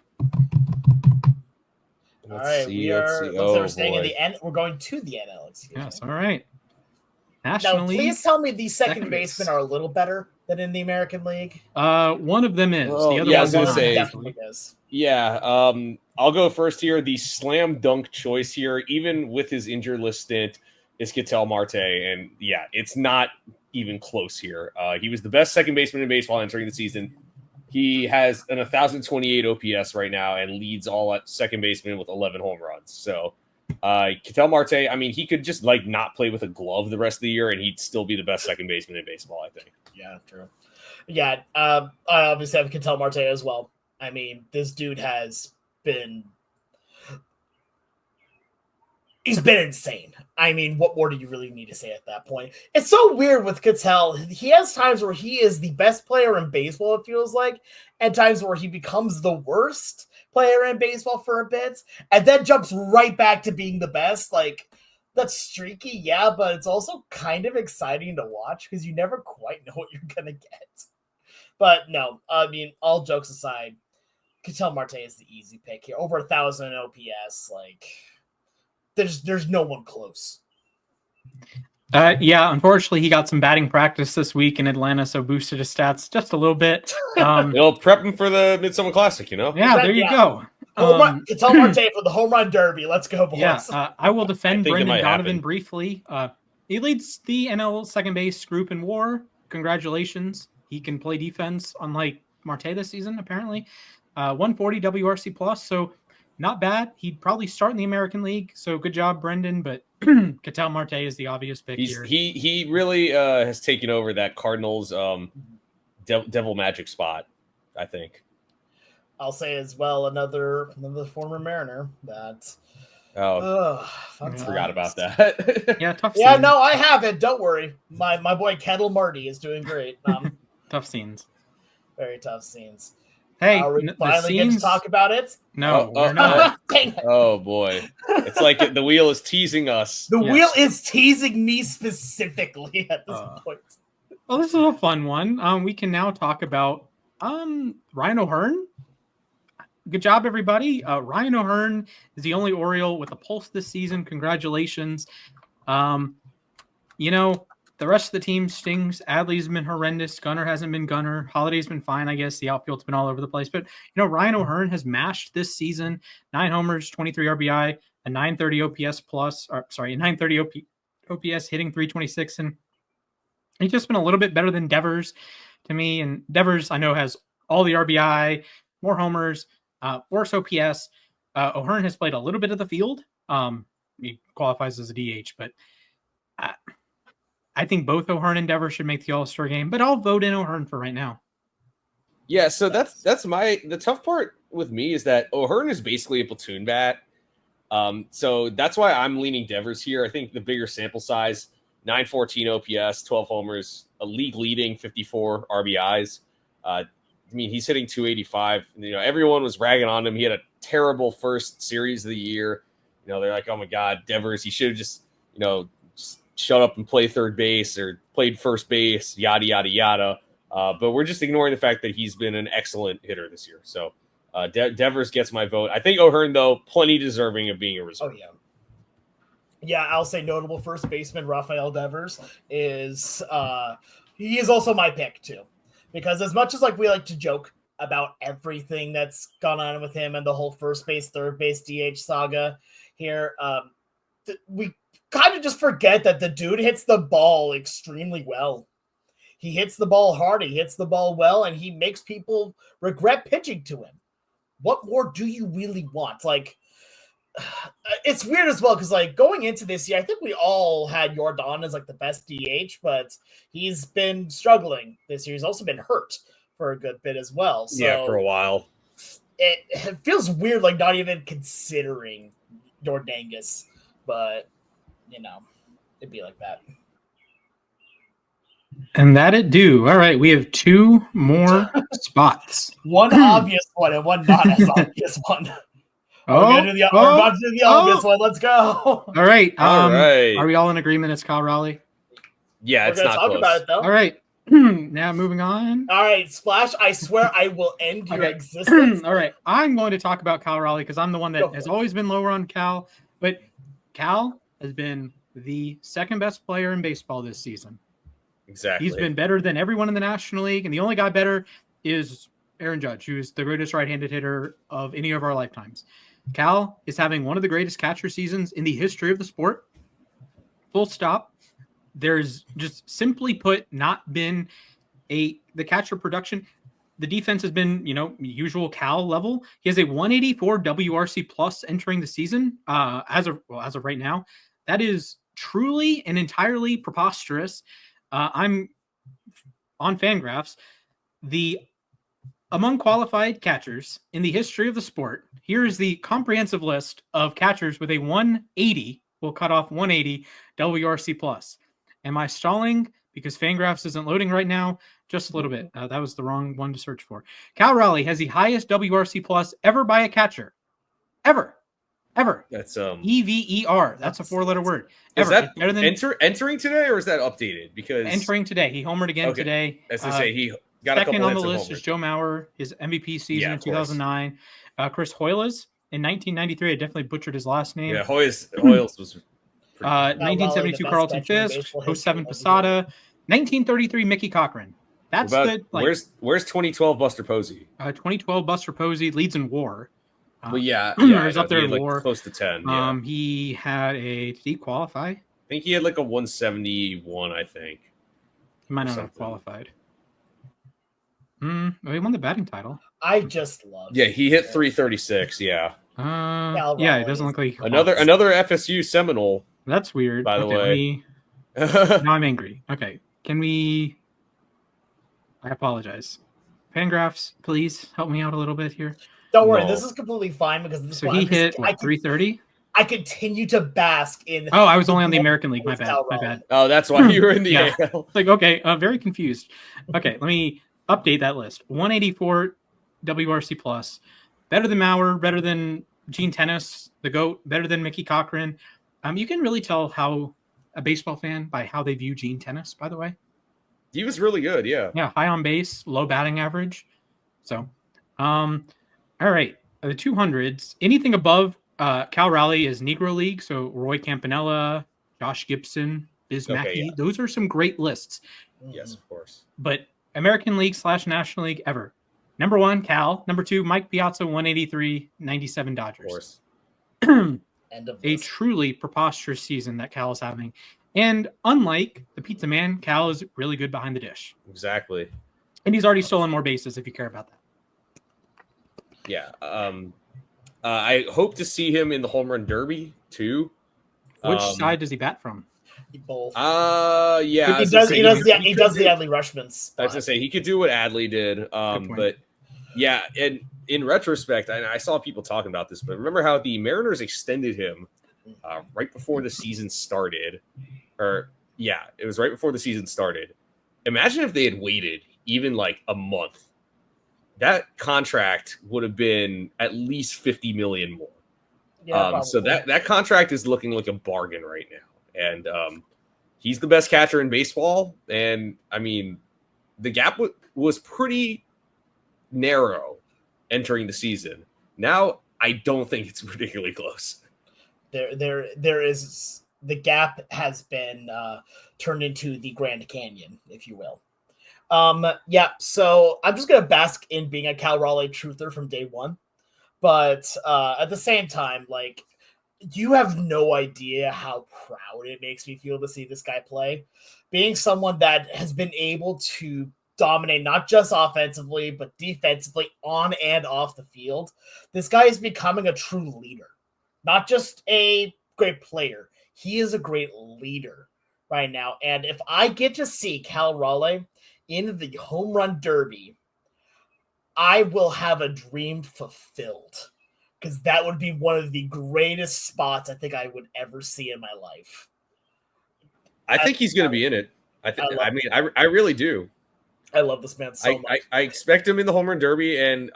All right, we're staying in the N. We're going to the NL. All right. National League. Please tell me these second basemen are a little better than in the American League. One of them is. Well, the other I was was gonna say, definitely is. Yeah. I'll go first here. The slam dunk choice here, even with his injured list stint, is Ketel Marte, and yeah, it's not even close here. He was the best second baseman in baseball entering the season. He has an 1,028 OPS right now and leads all at second baseman with 11 home runs. So Ketel Marte, I mean, he could just not play with a glove the rest of the year and he'd still be the best second baseman in baseball, I think. Yeah, true. Yeah, I obviously have Ketel Marte as well. I mean, this dude has been... He's been insane. I mean, what more do you really need to say at that point? It's so weird with Ketel. He has times where he is the best player in baseball, it feels like, and times where he becomes the worst player in baseball for a bit, and then jumps right back to being the best. Like, that's streaky, yeah, but it's also kind of exciting to watch because you never quite know what you're going to get. But no, I mean, all jokes aside, Ketel Marte is the easy pick here. Over 1,000 OPS, like... There's no one close. Yeah, unfortunately, he got some batting practice this week in Atlanta, so boosted his stats just a little bit. It'll prep him for the Midsummer Classic, Yeah, there you go. Ketel Marte for the home run derby. Let's go, boys. Yeah, I will defend Brendan Donovan briefly. He leads the NL second base group in WAR. Congratulations. He can play defense, unlike Marte this season, apparently. 140 WRC plus, so not bad. He'd probably start in the American League, so good job, Brendan. But Ketel Marte is the obvious pick here. He really has taken over that Cardinals Devil Magic spot, I think. I'll say as well another former Mariner that. Forgot about that. Yeah, tough. Yeah, no, I haven't. Don't worry. My boy Kendall Marty is doing great. Tough scenes. Very tough scenes. Hey, are we finally get to talk about it? No, we're not. Oh boy, it's like the wheel is teasing us. The wheel is teasing me specifically at this point. Well, this is a fun one. We can now talk about Ryan O'Hearn. Good job, everybody. Ryan O'Hearn is the only Oriole with a pulse this season. Congratulations. The rest of the team stings. Adley's been horrendous. Gunnar hasn't been Gunnar. Holiday's been fine, I guess. The outfield's been all over the place. But, Ryan O'Hearn has mashed this season. 9 homers, 23 RBI, a 930 OPS plus. A 930 OPS, hitting 326. And he's just been a little bit better than Devers to me. And Devers, I know, has all the RBI, more homers, worse OPS. O'Hearn has played a little bit of the field. He qualifies as a DH, but... I think both O'Hearn and Devers should make the All-Star game, but I'll vote in O'Hearn for right now. Yeah, so that's the tough part with me is that O'Hearn is basically a platoon bat. So that's why I'm leaning Devers here. I think the bigger sample size, 914 OPS, 12 homers, a league leading 54 RBIs. He's hitting 285. Everyone was ragging on him. He had a terrible first series of the year. They're like, oh my God, Devers, he should have just shut up and play third base or played first base, yada, yada, yada. But we're just ignoring the fact that he's been an excellent hitter this year. So Devers gets my vote. I think O'Hearn, though, plenty deserving of being a reserve. Oh, yeah. Yeah, I'll say notable first baseman Rafael Devers is he is also my pick, too. Because as much as we like to joke about everything that's gone on with him and the whole first base, third base, DH saga here, we kind of just forget that the dude hits the ball extremely well. He hits the ball hard, he hits the ball well, and he makes people regret pitching to him. What more do you really want? It's weird as well, because going into this year, I think we all had Yordan as the best DH, but he's been struggling this year. He's also been hurt for a good bit as well. So yeah, for a while. It feels weird, like not even considering Jordangus, but it'd be like that. And that it do. All right, we have 2 more spots. One obvious one and one not as obvious one. We're about to do the obvious one. Let's go. All right. All right. Are we all in agreement? It's Cal Raleigh. Yeah, We're it's gonna not talk close. about it though. All right. Now moving on. All right, Splash. I swear I will end your existence. All right. I'm going to talk about Cal Raleigh because I'm the one that has always been lower on Cal. But Cal has been the second best player in baseball this season. Exactly. He's been better than everyone in the National League, and the only guy better is Aaron Judge, who is the greatest right-handed hitter of any of our lifetimes. Cal is having one of the greatest catcher seasons in the history of the sport. Full stop. There's just simply put not been the catcher production. The defense has been, usual Cal level. He has a 184 WRC plus entering the season as of right now. That is truly and entirely preposterous. I'm on Fangraphs. Among qualified catchers in the history of the sport, here is the comprehensive list of catchers with a 180. We'll cut off 180 WRC plus. Am I stalling because Fangraphs isn't loading right now? Just a little bit. That was the wrong one to search for. Cal Raleigh has the highest WRC plus ever by a catcher. Ever. That's EVER. That's a 4-letter word. Is that better than entering today, or is that updated? Because entering today, he homered again today. As I say, he got second a couple on the list homer. Is Joe Mauer, his MVP season in 2009. Chris Hoyles in 1993. I definitely butchered his last name. Yeah, Hoyles was. 1972 Carlton Fisk. 07 Posada. 1933 Mickey Cochran. That's where's 2012 Buster Posey? 2012 Buster Posey leads in WAR. He's up there in WAR. Close to 10. Yeah. He had did he qualify? I think he had like a 171. I think he might not have qualified. He won the batting title. I just love. Yeah, he hit 336. Yeah. It doesn't look like another FSU Seminole. That's weird. By the way, now I'm angry. Okay, can we? I apologize. Fangraphs, please help me out a little bit here. Don't worry, this is completely fine because this. So he hit 330. I continue to bask in. Oh, I was only on the American League. My bad. Oh, that's why you were in the AL. Like, okay, very confused. Okay, let me update that list. 184 WRC plus, better than Mauer, better than Gene Tennis, the GOAT, better than Mickey Cochran. You can really tell how a baseball fan by how they view Gene Tennis. By the way, he was really good. Yeah, high on base, low batting average. So, all right, the 200s. Anything above Cal Raleigh is Negro League. So Roy Campanella, Josh Gibson, Biz Mackey. Those are some great lists. Yes, of course. But American League / National League ever. Number 1, Cal. Number 2, Mike Piazza, 183, 97 Dodgers. Of course. A truly preposterous season that Cal is having. And unlike the Pizza Man, Cal is really good behind the dish. Exactly. And he's already stolen more bases if you care about that. Yeah. I hope to see him in the home run derby too. Which side does he bat from? Both. Yeah. He does the Adley Rushman spot. I was gonna say he could do what Adley did. But yeah, and in retrospect, I saw people talking about this, but remember how the Mariners extended him right before the season started? It was right before the season started. Imagine if they had waited even like a month. That contract would have been at least $50 million more. Yeah, so that contract is looking like a bargain right now. And he's the best catcher in baseball. And I mean, the gap was pretty narrow entering the season. Now, I don't think it's particularly close. There is the gap has been turned into the Grand Canyon, if you will. So I'm just gonna bask in being a Cal Raleigh truther from day one, but at the same time, like, you have no idea how proud it makes me feel to see this guy play. Being someone that has been able to dominate not just offensively but defensively on and off the field, this guy is becoming a true leader, not just a great player. He is a great leader right now, and if I get to see Cal Raleigh in the home run derby I will have a dream fulfilled, because that would be one of the greatest spots I think I would ever see in my life. I think he's going to be in it. I really do. I love this man so much. I expect him in the Home Run Derby, and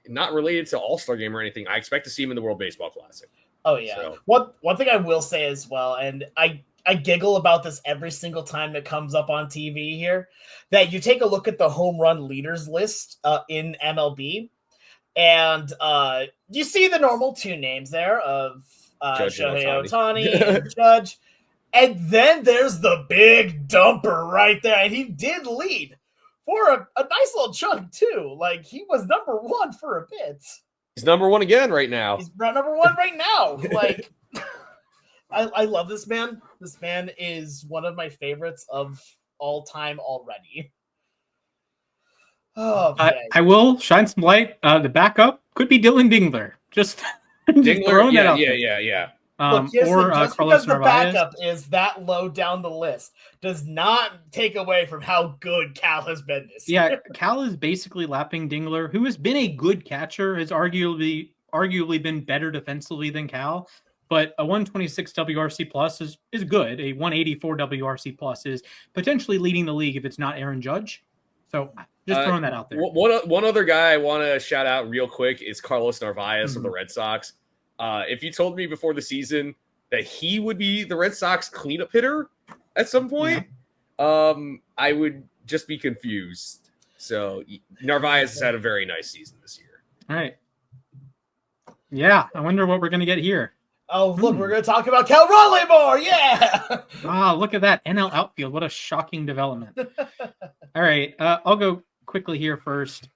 not related to All-Star Game or anything. I expect to see him in the World Baseball Classic. Oh, yeah. So. One thing I will say as well, and I giggle about this every single time it comes up on TV here, that you take a look at the home run leaders list in MLB, and you see the normal two names there of Shohei Ohtani and Judge, and then there's the big dumper right there, and he did lead for a nice little chunk too. Like, he was number one for a bit. He's number one again right now. He's number one right now. Like, I love this man. This man is one of my favorites of all time already. Oh, I will shine some light. The backup could be Dylan Dingler. Just throwing that out there. Yeah. Look, just because the backup is that low down the list does not take away from how good Cal has been this year. Yeah, Cal is basically lapping Dingler, who has been a good catcher, has arguably been better defensively than Cal. But a 126 WRC plus is good. A 184 WRC plus is potentially leading the league if it's not Aaron Judge. So just throwing that out there. One other guy I want to shout out real quick is Carlos Narvaez of the Red Sox. If you told me before the season that he would be the Red Sox cleanup hitter at some point, I would just be confused. So Narvaez has had a very nice season this year. All right. Yeah, I wonder what we're going to get here. Oh, look, we're going to talk about Cal Raleigh more. Yeah. Look at that. NL outfield. What a shocking development. All right. I'll go quickly here first.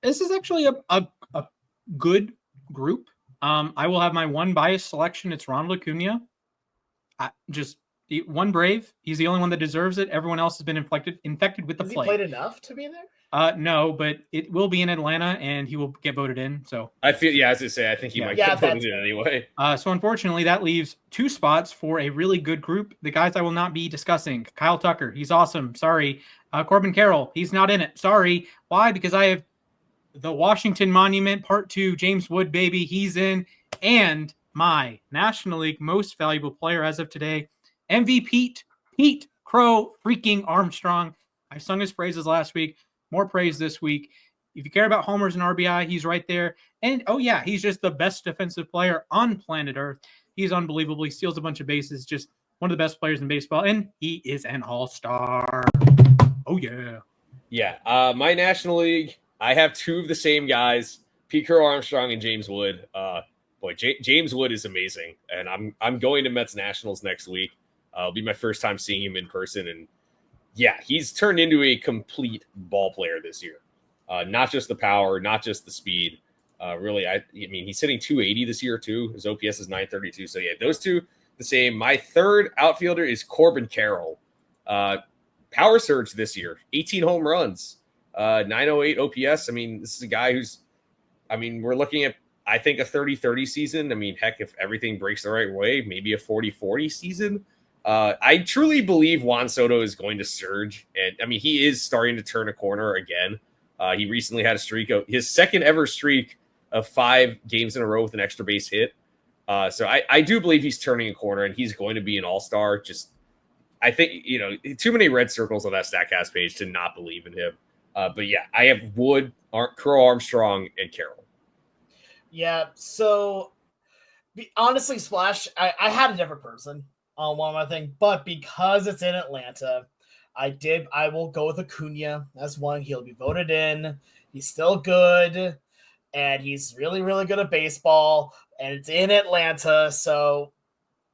This is actually a good group. I will have my one biased selection. It's Ronald Acuna. Just one Brave. He's the only one that deserves it. Everyone else has been infected with the plague. Has he played enough to be there? No, but it will be in Atlanta, and he will get voted in. So I feel, as I say, I think he might get voted in anyway. So unfortunately, that leaves two spots for a really good group. The guys I will not be discussing: Kyle Tucker, he's awesome. Sorry, Corbin Carroll, he's not in it. Sorry. Why? Because I have the Washington Monument Part 2, James Wood, baby, he's in, and my National League most valuable player as of today, MVP Pete Crow freaking Armstrong. I sung his praises last week. More praise this week. If you care about homers and RBI, he's right there. And, he's just the best defensive player on planet Earth. He's unbelievable. He steals a bunch of bases. Just one of the best players in baseball. And he is an all-star. Oh, yeah. Yeah. My National League, I have two of the same guys, Pete Crow Armstrong and James Wood. James Wood is amazing. And I'm going to Mets Nationals next week. It'll be my first time seeing him in person. And, yeah, he's turned into a complete ball player this year. Not just the power, not just the speed. Really, I mean, he's hitting 280 this year, too. His OPS is 932. So, yeah, those two, the same. My third outfielder is Corbin Carroll. Power surge this year, 18 home runs, 908 OPS. I mean, this is a guy we're looking at, I think, a 30-30 season. I mean, heck, if everything breaks the right way, maybe a 40-40 season. I truly believe Juan Soto is going to surge. And I mean, he is starting to turn a corner again. He recently had his second ever streak of 5 games in a row with an extra base hit. So I do believe he's turning a corner and he's going to be an all-star. Just, I think, too many red circles on that StatCast page to not believe in him. But yeah, I have Wood, Crow Armstrong, and Carroll. Yeah. So honestly, Splash, I had a different person on one of my things, but because it's in Atlanta, I will go with Acuna as one. He'll be voted in. He's still good, and he's really, really good at baseball, and it's in Atlanta. So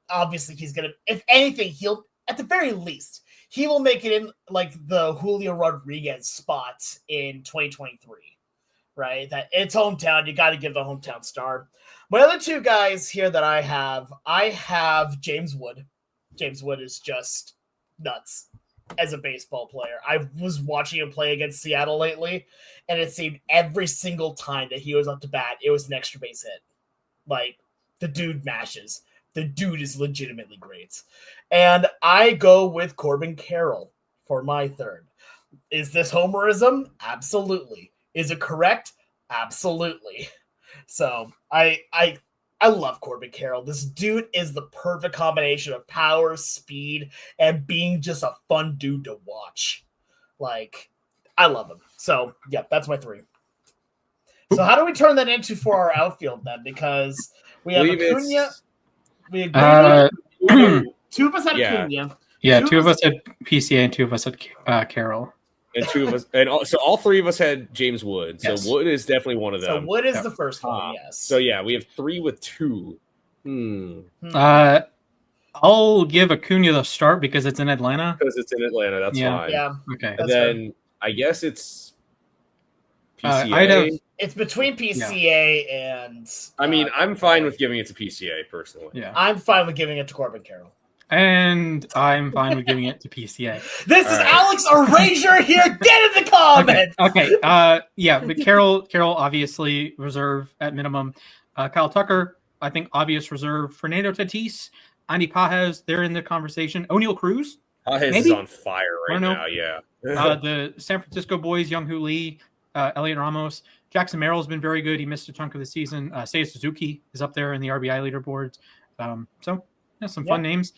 obviously he's going to, if anything, he'll, at the very least, he will make it in like the Julio Rodriguez spot in 2023, right? That it's hometown. You got to give the hometown star. My other two guys here that I have James Wood. James Wood is just nuts as a baseball player. I was watching him play against Seattle lately, and it seemed every single time that he was up to bat, it was an extra base hit. Like, the dude mashes. The dude is legitimately great. And I go with Corbin Carroll for my third. Is this homerism? Absolutely. Is it correct? Absolutely. So I love Corbin Carroll. This dude is the perfect combination of power, speed, and being just a fun dude to watch. Like, I love him. So, yeah, that's my 3. So how do we turn that into for our outfield then? Because we have Acuna. We agree. 2 of us had Acuna. Yeah, 2 of us had PCA and 2 of us had Carroll. And 2 of us, and so all 3 of us had James Wood. So Wood is definitely one of them. So Wood is the first one, yes. So yeah, we have 3 with 2. I'll give Acuna the start because it's in Atlanta. Because it's in Atlanta, that's fine. Yeah. Okay. And then I guess it's PCA. It's between PCA and. I mean, I'm fine with giving it to PCA personally. Yeah. I'm fine with giving it to Corbin Carroll. And I'm fine with giving it to PCA. This is Alex Erasure here. Get in the comments. Okay. Yeah, but Carroll obviously reserve at minimum. Kyle Tucker, I think obvious reserve. Fernando Tatis, Andy Pajes, they're in the conversation. O'Neal Cruz. Pajes is on fire right now. Yeah. The San Francisco boys, Young-Hoo Lee, Elliot Ramos. Jackson Merrill's been very good. He missed a chunk of the season. Seiya Suzuki is up there in the RBI leaderboards. So some fun names.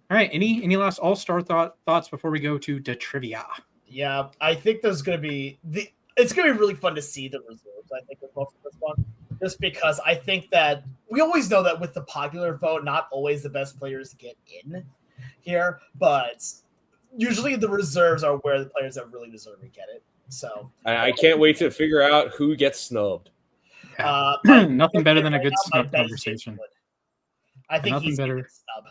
All right. Any last all-star thoughts before we go to the trivia? Yeah, I think there's going to be it's going to be really fun to see the reserves, I think, as well for this one. Just because I think that we always know that with the popular vote, not always the best players get in here, but usually the reserves are where the players that really deserve to get it. So I can't wait to figure out who gets snubbed. Nothing better than a good snub conversation. I think he's going to snub.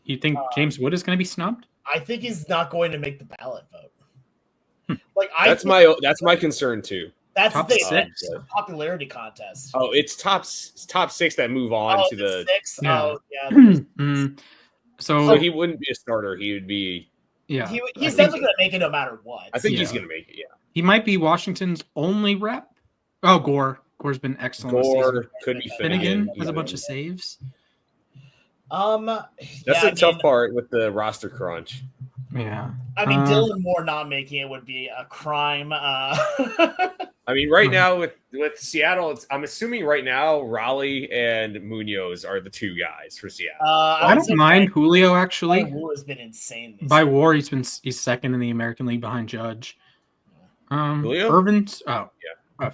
You think James Wood is going to be snubbed? I think he's not going to make the ballot vote. That's my concern too. That's the thing. It's a popularity contest. Oh, it's top 6 that move on to the 6. Yeah. Oh, yeah. So he wouldn't be a starter. He would be. Yeah, he's definitely going to make it no matter what. I think he's going to make it. Yeah, he might be Washington's only rep. Oh, Gore's been excellent. Gore could be Finnegan has a bunch of saves. That's the tough part with the roster crunch. Yeah, I mean, Dylan Moore not making it would be a crime. I mean, right now with Seattle, I'm assuming right now Raleigh and Munoz are the 2 guys for Seattle. I don't mind Julio actually. By WAR has been insane. By WAR, he's second in the American League behind Judge. Julio? Irvin's yeah.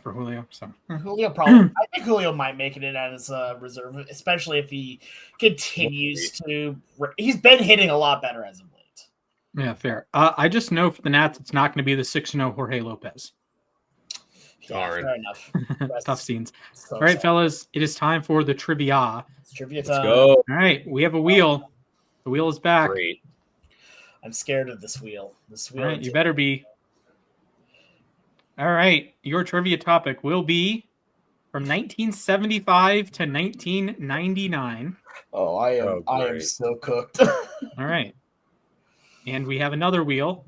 For Julio. So Julio probably. I think Julio might make it in as a reserve, especially if he continues to. He's been hitting a lot better as of late. Yeah, fair. I just know for the Nats, it's not going to be the 6-0 Jorge Lopez. Yeah, fair enough. Tough scenes. All right, fellas, it is time for the trivia. It's trivia time. Let's go. All right, we have a wheel. The wheel is back. Great. I'm scared of this wheel. All right, you better be. All right, your trivia topic will be from 1975 to 1999. Oh, I am so cooked. All right. And we have another wheel.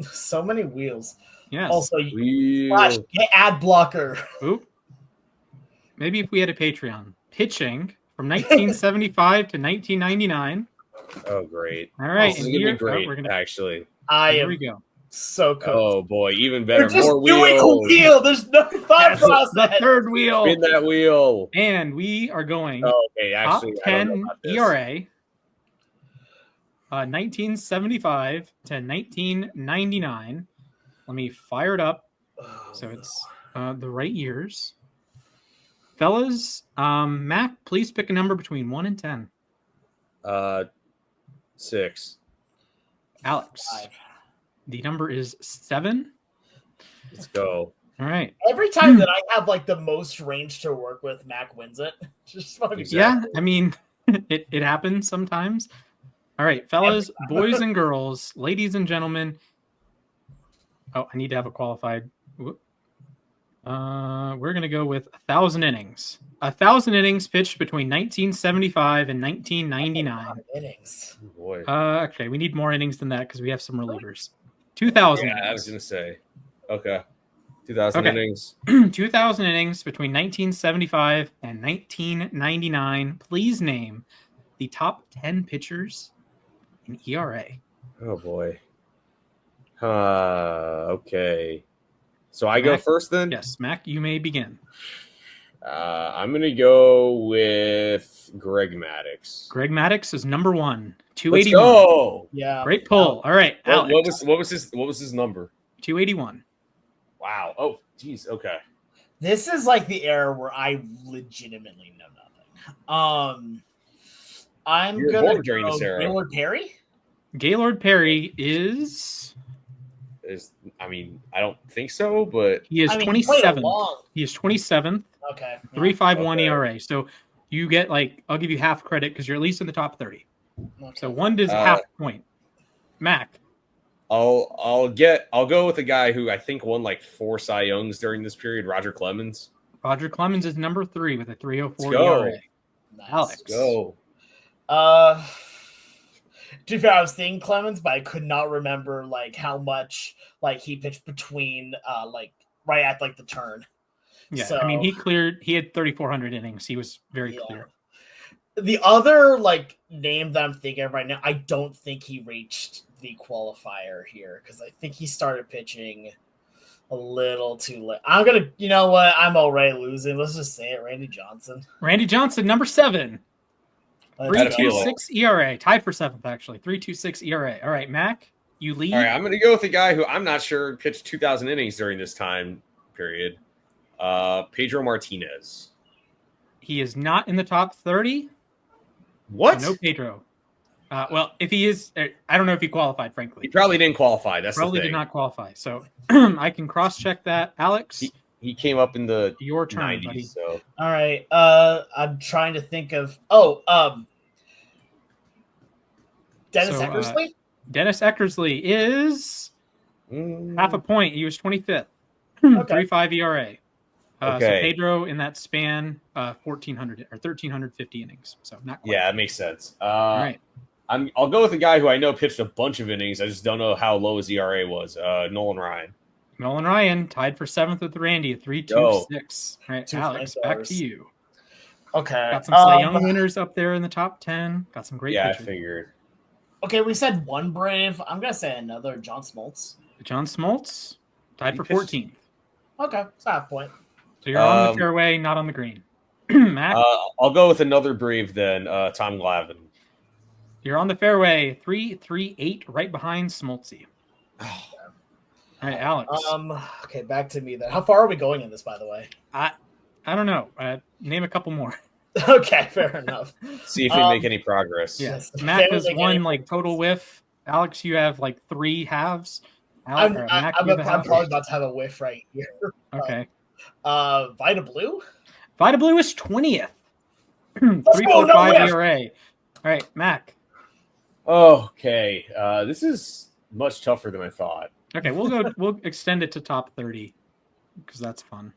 So many wheels. Yes. Also, get ad blocker. Oop. Maybe if we had a Patreon. Pitching from 1975 to 1999. Oh, great. All right. This is going to be great, actually. Here we go. So cooked. Oh, boy. Even better. Just more doing wheels. A wheel. There's no thought process. The third wheel. Spin that wheel. And we are going actually, top 10 ERA. 1975 to 1999. Let me fire it up. So it's the right years. Fellas, Mac, please pick a number between 1 and 10. 6. Alex. 5. The number is 7. Let's go. All right. Every time that I have like the most range to work with, Mac wins it. Just Yeah, I mean, it happens sometimes. All right, fellas, boys and girls, ladies and gentlemen. Oh, I need to have a qualified. We're going to go with 1,000 innings. 1,000 innings pitched between 1975 and 1999. Innings. Oh, boy. Okay, we need more innings than that because we have some relievers. 2,000 innings. I was going to say. Okay. 2,000 innings. 2,000 innings between 1975 and 1999. Please name the top 10 pitchers in ERA. Oh, boy. Okay. So I go first then? Yes, Mac, you may begin. I'm going to go with Greg Maddux. Greg Maddux is number 1, 281. Let's go. Yeah. Great pull. All right, Alex. What was his number? 281. Wow. Oh, geez. Okay. This is like the era where I legitimately know nothing. I'm going to during this era. Gaylord Perry? Gaylord Perry is I don't think so, but he is 27th. He is 27th. Okay. 3.51 ERA. So you get I'll give you half credit because you're at least in the top 30. Okay. So 1 does half point. Mac. I'll go with a guy who I think won 4 Cy Youngs during this period, Roger Clemens. Roger Clemens is number 3 with a 3.04 ERA. Nice. Alex. Go. To be fair, I was thinking Clemens, but I could not remember how much he pitched between right at the turn. Yeah, so, he had 3,400 innings. He was very clear. The other name that I'm thinking of right now, I don't think he reached the qualifier here because I think he started pitching a little too late. I'm gonna, you know what? I'm already losing. Let's just say it, Randy Johnson. Randy Johnson, number 7. 3.26 ERA, tied for 7th actually. 3.26 ERA. All right, Mac, you lead. All right, I'm going to go with a guy who I'm not sure pitched 2,000 innings during this time period. Pedro Martinez. He is not in the top 30. What? So no Pedro. Well, if he is, I don't know if he qualified. Frankly, he probably didn't qualify. That's probably the thing. Did not qualify. So I can cross-check that. Alex, he came up in the your turn, 90s. buddy. So all right. I'm trying to think of. Dennis Eckersley? Dennis Eckersley is half a point. He was 25th. Okay. 3.5 ERA. Okay. So Pedro in that span, 1,400 or 1,350 innings. So not quite. Yeah, that makes sense. All right. I'll go with a guy who I know pitched a bunch of innings. I just don't know how low his ERA was. Nolan Ryan. Nolan Ryan tied for 7th with Randy at 3.26. All right, Alex, back to you. Okay. Got some Cy Young winners up there in the top 10. Got some great pitchers. I figured. Okay, we said one Brave. I'm going to say another John Smoltz. John Smoltz tied for 14th. Okay, it's half point. So you're on the fairway, not on the green. Matt? I'll go with another Brave then, Tom Glavine. You're on the fairway, 3.38, right behind Smoltzy. All right, Alex. Okay, back to me then. How far are we going in this, by the way? I don't know. Name a couple more. Okay, fair enough. See if we make any progress. Yes. Matt has one total whiff. Alex, you have 3 halves. I'm probably about to have a whiff right here. Okay. Vita Blue? Vita Blue is 20th. 3.45 ERA. All right, Mac. Okay. This is much tougher than I thought. Okay, we'll extend it to top 30 because that's fun.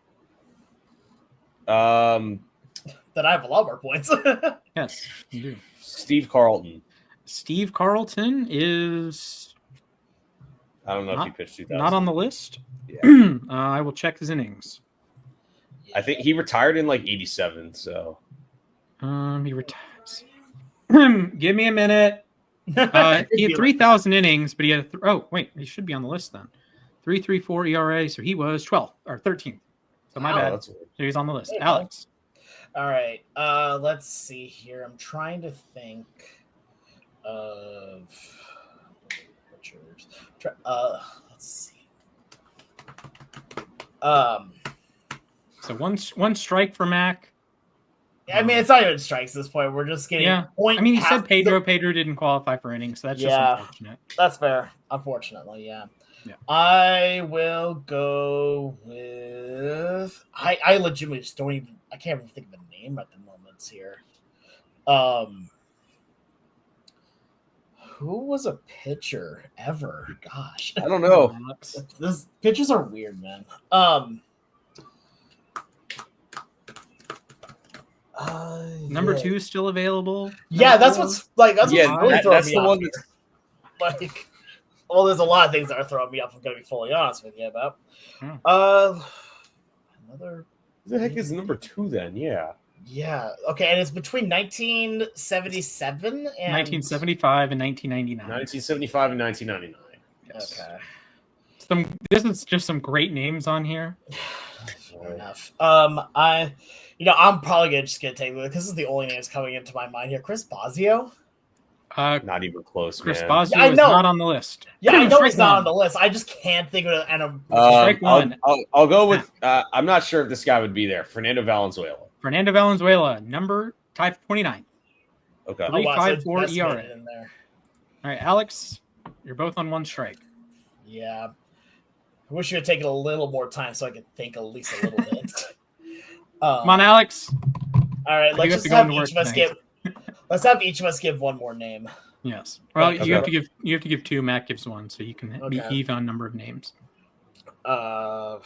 Then I have a lot more points. Yes, you do. Steve Carlton. Steve Carlton is. I don't know if he pitched 2000. Not on the list. Yeah. I will check his innings. I think he retired in 87. So. He retires. Give me a minute. He had 3,000 innings, but he had he should be on the list then. 3.34 ERA, so he was 12th or 13th. So my bad. So he's on the list. Hey, Alex. All right. Let's see here. I'm trying to think of pitchers. Let's see. So one strike for Mac. I mean, it's not even strikes at this point. We're just getting point. I mean, he said Pedro. Pedro didn't qualify for innings, so that's just unfortunate. That's fair. Unfortunately, yeah. I will go with. I legitimately just don't even. I can't even think of a name at the moment here. Who was a pitcher ever? Gosh, I don't know. This pitchers are weird, man. Number 2 is still available. Yeah, that's what's that's really throwing me off. Well, there's a lot of things that are throwing me off. I'm gonna be fully honest with you about. Another. Who the heck is number 2 then? Yeah. Yeah. Okay, and it's between 1977 and 1975 and 1999. 1975 and 1999. Yes. Okay. It's This is just some great names on here. Fair enough. I'm probably just gonna take this is the only names coming into my mind here. Chris Bosio. Not even close, Chris man. Bosio is not on the list. Yeah, I know he's not on the list. I just can't think of it. And I'll go with. I'm not sure if this guy would be there. Fernando Valenzuela. Fernando Valenzuela, tied for 29. Okay. 3.54 ERA. All right, Alex, you're both on one strike. Yeah. I wish you had taken a little more time so I could think at least a little bit. Come on, Alex. All right, let's have each of us give one more name. Yes. Well, okay. you have to give two. Matt gives one, so you can be even on number of names. I'm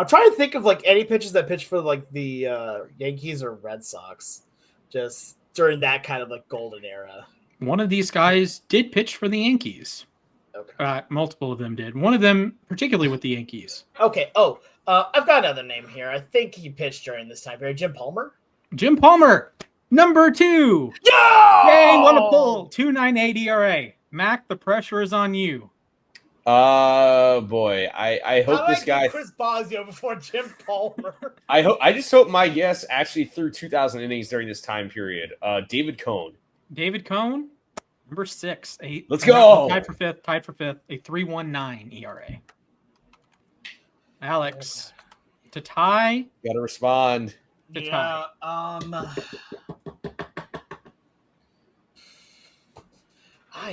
trying to think of any pitchers that pitched for the Yankees or Red Sox, just during that kind of golden era. One of these guys did pitch for the Yankees. Okay. Multiple of them did. One of them, particularly with the Yankees. Okay. Oh, I've got another name here. I think he pitched during this time period. Jim Palmer. Jim Palmer, number 2. Yeah! Yay! What a pull! 2.98 ERA. Mac, the pressure is on you. Boy, I hope this guy Chris Bosio before Jim Palmer. I just hope my guess actually threw 2,000 innings during this time period. David Cone. David Cone, number 6. Let's go. Tied for fifth. A 3.19 ERA. Alex, to tie. Got to respond. Yeah. I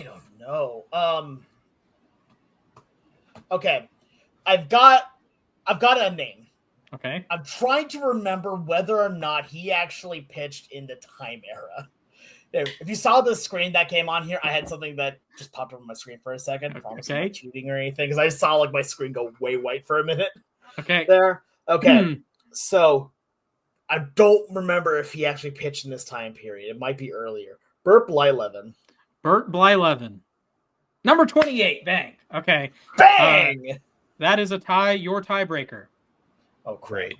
don't know. Okay, I've got a name. Okay. I'm trying to remember whether or not he actually pitched in the time era. If you saw the screen that came on here, I had something that just popped up on my screen for a second. I promise I'm not cheating or anything, because I saw my screen go way white for a minute. Okay. There. Okay. So I don't remember if he actually pitched in this time period. It might be earlier. Burt Blyleven. Number 28. Bang. Okay. Bang! That is a tie. Your tiebreaker. Oh, great.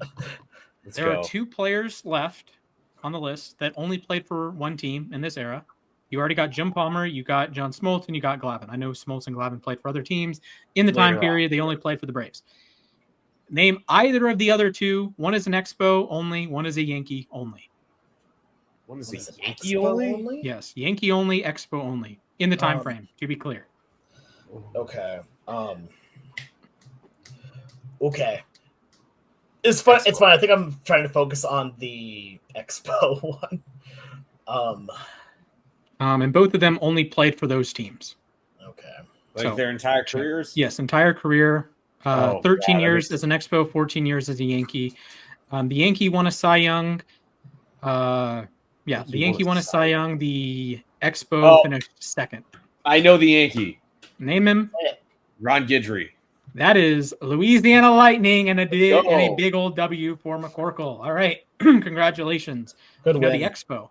There are 2 players left on the list that only played for one team in this era. You already got Jim Palmer. You got John Smoltz. You got Glavine. I know Smoltz and Glavine played for other teams. In the time period, they only played for the Braves. Name either of the other 2. One is an Expo only. One is a Yankee only. One is a Yankee only? Yes, Yankee only, Expo only. In the time frame, to be clear. Okay. Okay. It's fun. It's fine. I think I'm trying to focus on the Expo one. And both of them only played for those teams. Okay. Their entire careers? Yes, entire career. 13 years as an Expo, 14 years as a Yankee. The Yankee won a Cy Young. The Yankee won a Cy Young. The Expo finished second. I know the Yankee. Name him. Ron Guidry. That is Louisiana Lightning and a big old W for McCorkle. All right. Congratulations. Good win. The Expo.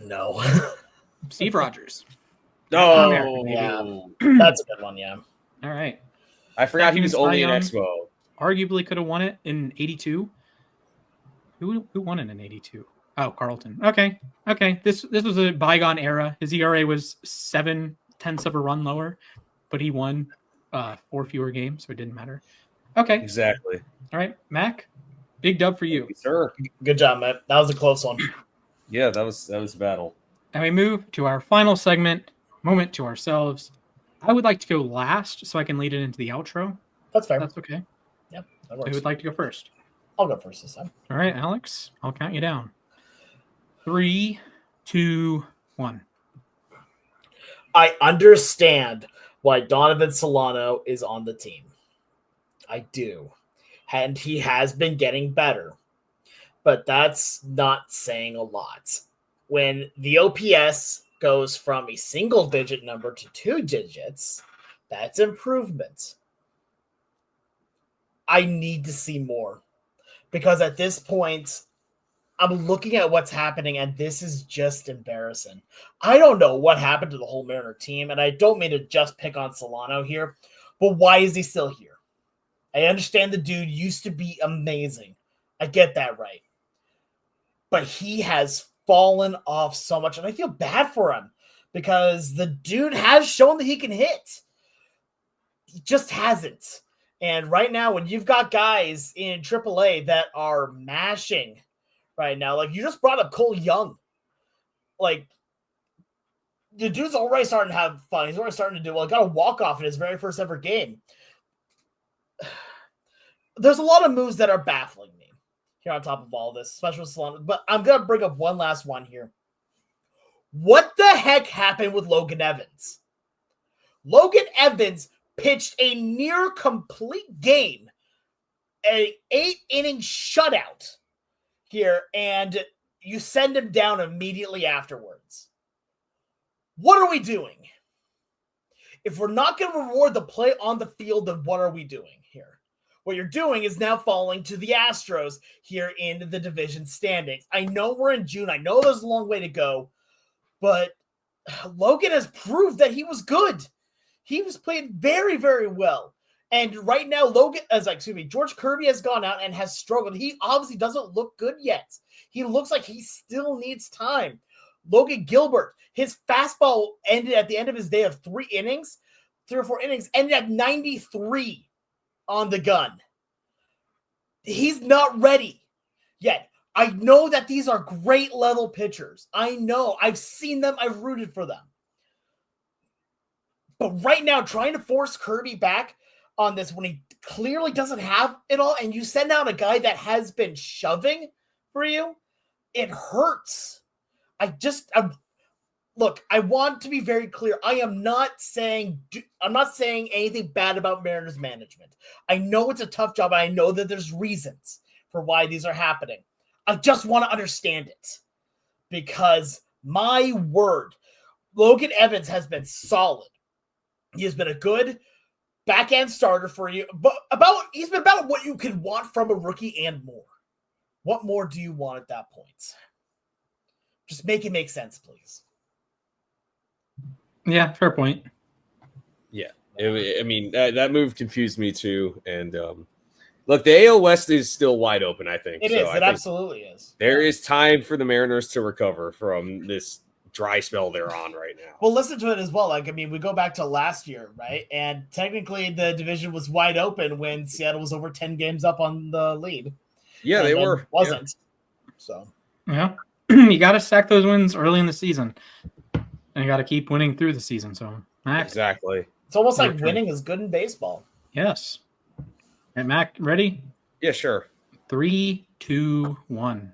No. Steve Rogers. Oh, yeah. That's a good one, yeah. All right. I forgot he was only an Expo. Arguably could have won it in 82. Who won it in 82? Oh, Carlton. Okay. This was a bygone era. His ERA was 0.7 of a run lower, but he won 4 fewer games, so it didn't matter. Okay. Exactly. All right, Mac. Big dub for you. Thank you, sir. Good job, Matt. That was a close one. Yeah, that was a battle. And we move to our final segment, moment to ourselves. I would like to go last so I can lead it into the outro. That's fair. That's okay. Yep, that works. Who would like to go first? I'll go first this time. All right, Alex. I'll count you down. 3, 2, 1. I understand why Donovan Solano is on the team. I do. And he has been getting better. But that's not saying a lot. When the OPS goes from a single-digit number to 2 digits, that's improvement. I need to see more. Because at this point, I'm looking at what's happening, and this is just embarrassing. I don't know what happened to the whole Mariner team, and I don't mean to just pick on Solano here, but why is he still here? I understand the dude used to be amazing. I get that right. But he has fallen off so much, and I feel bad for him because the dude has shown that he can hit. He just hasn't. And right now, when you've got guys in AAA that are mashing right now, like you just brought up Cole Young, like the dude's already starting to have fun. He's already starting to do well. Got a walk-off in his very first ever game. There's a lot of moves that are baffling me here on top of all this, especially with Solana. But I'm going to bring up one last one here. What the heck happened with Logan Evans? Logan Evans pitched a near complete game, an 8-inning shutout here, and you send him down immediately afterwards. What are we doing? If we're not going to reward the play on the field, then what are we doing here? What you're doing is now falling to the Astros here in the division standings. I know we're in June. I know there's a long way to go, but Logan has proved that he was good. He was playing very, very well. And right now, George Kirby has gone out and has struggled. He obviously doesn't look good yet. He looks like he still needs time. Logan Gilbert, his fastball ended at the end of his day of 3 or 4 innings, ended at 93 on the gun. He's not ready yet. I know that these are great level pitchers. I know. I've seen them. I've rooted for them. But right now, trying to force Kirby back on this when he clearly doesn't have it all, and you send out a guy that has been shoving for you, it hurts. Look, I want to be very clear. I'm not saying anything bad about Mariners management. I know it's a tough job, and I know that there's reasons for why these are happening. I just want to understand it, because my word, Logan Evans has been solid. He has been a good back-end starter for you, but he's been about what you could want from a rookie and more. What more do you want at that point? Just make it make sense, please. Yeah, fair point. Yeah, that move confused me too. And look, the AL West is still wide open. I think it is. It absolutely is. There is time for the Mariners to recover from this dry spell they're on right now. Well, listen to it as well. We go back to last year, right? And technically, the division was wide open when Seattle was over 10 games up on the lead. Yeah, they were. Wasn't. Yeah. So. Yeah. You got to stack those wins early in the season. And you got to keep winning through the season. So, Mac. Exactly. It's almost like winning is good in baseball. Yes. And Mac, ready? Yeah, sure. 3, 2, 1.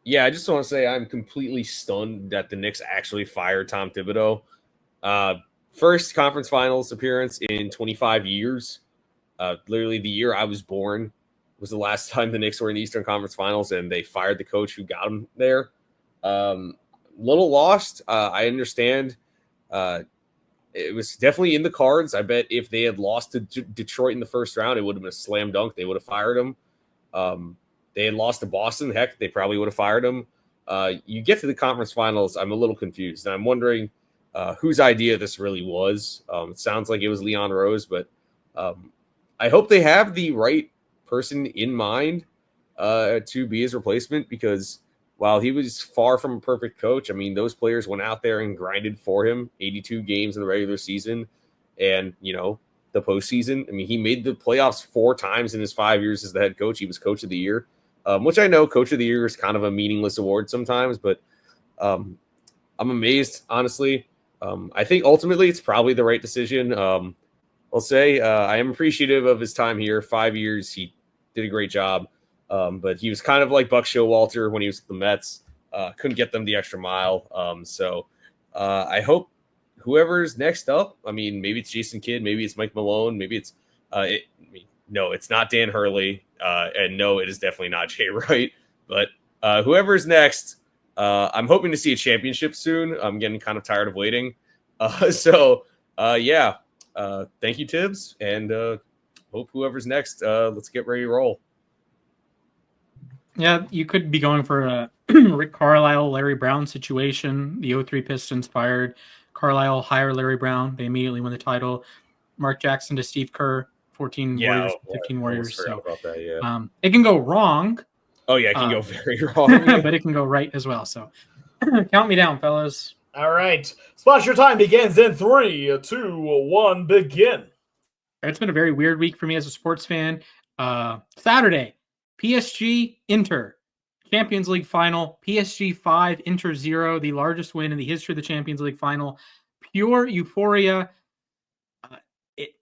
Yeah, I just want to say I'm completely stunned that the Knicks actually fired Tom Thibodeau. First conference finals appearance in 25 years. Literally the year I was born was the last time the Knicks were in the Eastern Conference Finals, and they fired the coach who got them there. Little lost. I understand. It was definitely in the cards. I bet if they had lost to Detroit in the first round, it would have been a slam dunk. They would have fired him. They had lost to Boston. Heck, they probably would have fired him. You get to the conference finals, I'm a little confused. And I'm wondering whose idea this really was. It sounds like it was Leon Rose, but I hope they have the right person in mind to be his replacement, because while he was far from a perfect coach, I mean, those players went out there and grinded for him 82 games in the regular season and, the postseason. I mean, he made the playoffs 4 times in his 5 years as the head coach. He was coach of the year, which I know coach of the year is kind of a meaningless award sometimes, but I'm amazed, honestly. I think ultimately it's probably the right decision. I'll say I am appreciative of his time here. 5 years, he did a great job. But he was kind of like Buck Showalter when he was at the Mets. Couldn't get them the extra mile. So I hope whoever's next up, I mean, maybe it's Jason Kidd, maybe it's Mike Malone, maybe it's no, it's not Dan Hurley, and no, it is definitely not Jay Wright. But whoever's next, I'm hoping to see a championship soon. I'm getting kind of tired of waiting. Thank you, Tibbs, and hope whoever's next, let's get ready to roll. Yeah, you could be going for a Rick Carlisle, Larry Brown situation. The 03 Pistons fired Carlisle, hire Larry Brown. They immediately win the title. Mark Jackson to Steve Kerr, 14 Warriors, 15 Warriors. So about that, yeah. It can go wrong. Oh, yeah, it can go very wrong. But it can go right as well. So count me down, fellas. All right. Splash your time begins in 3, 2, 1, begin. It's been a very weird week for me as a sports fan. Saturday, PSG Inter Champions League final. PSG 5, Inter 0, the largest win in the history of the Champions League final. Pure euphoria.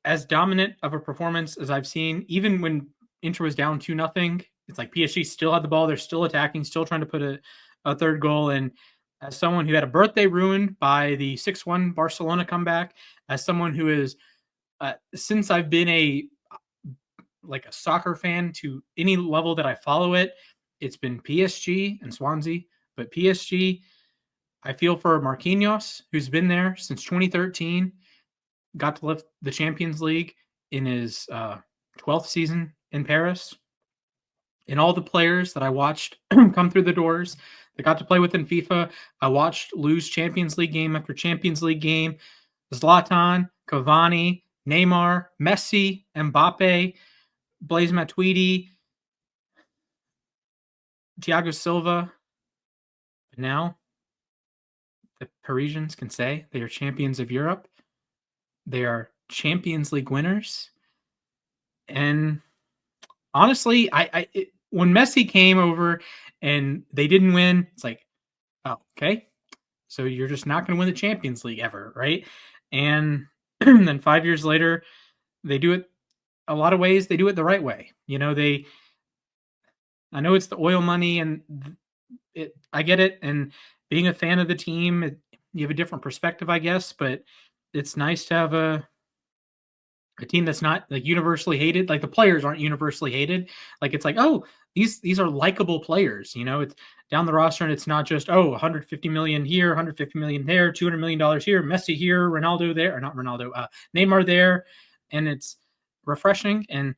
As dominant of a performance as I've seen, even when Inter was down 2-0, it's like PSG still had the ball. They're still attacking, still trying to put a third goal. And as someone who had a birthday ruined by the 6-1 Barcelona comeback, as someone who is, since I've been a soccer fan to any level that I follow it, it's been PSG and Swansea. But PSG, I feel for Marquinhos, who's been there since 2013, got to lift the Champions League in his 12th season in Paris. And all the players that I watched come through the doors that got to play within FIFA, I watched lose Champions League game after Champions League game. Zlatan, Cavani, Neymar, Messi, Mbappe, Blaise Matuidi, Thiago Silva. But now the Parisians can say they are champions of Europe. They are Champions League winners. And honestly, when Messi came over and they didn't win, it's like, oh, okay. So you're just not going to win the Champions League ever, right? And then 5 years later, they do it a lot of ways. They do it the right way. I know it's the oil money and I get it. And being a fan of the team, you have a different perspective, I guess, but it's nice to have a team that's not like universally hated. Like the players aren't universally hated. Like it's like, oh, these are likable players. It's down the roster and it's not just 150 million here, 150 million there, $200 million here, Messi here, Ronaldo there, or not Ronaldo, Neymar there, and it's refreshing. And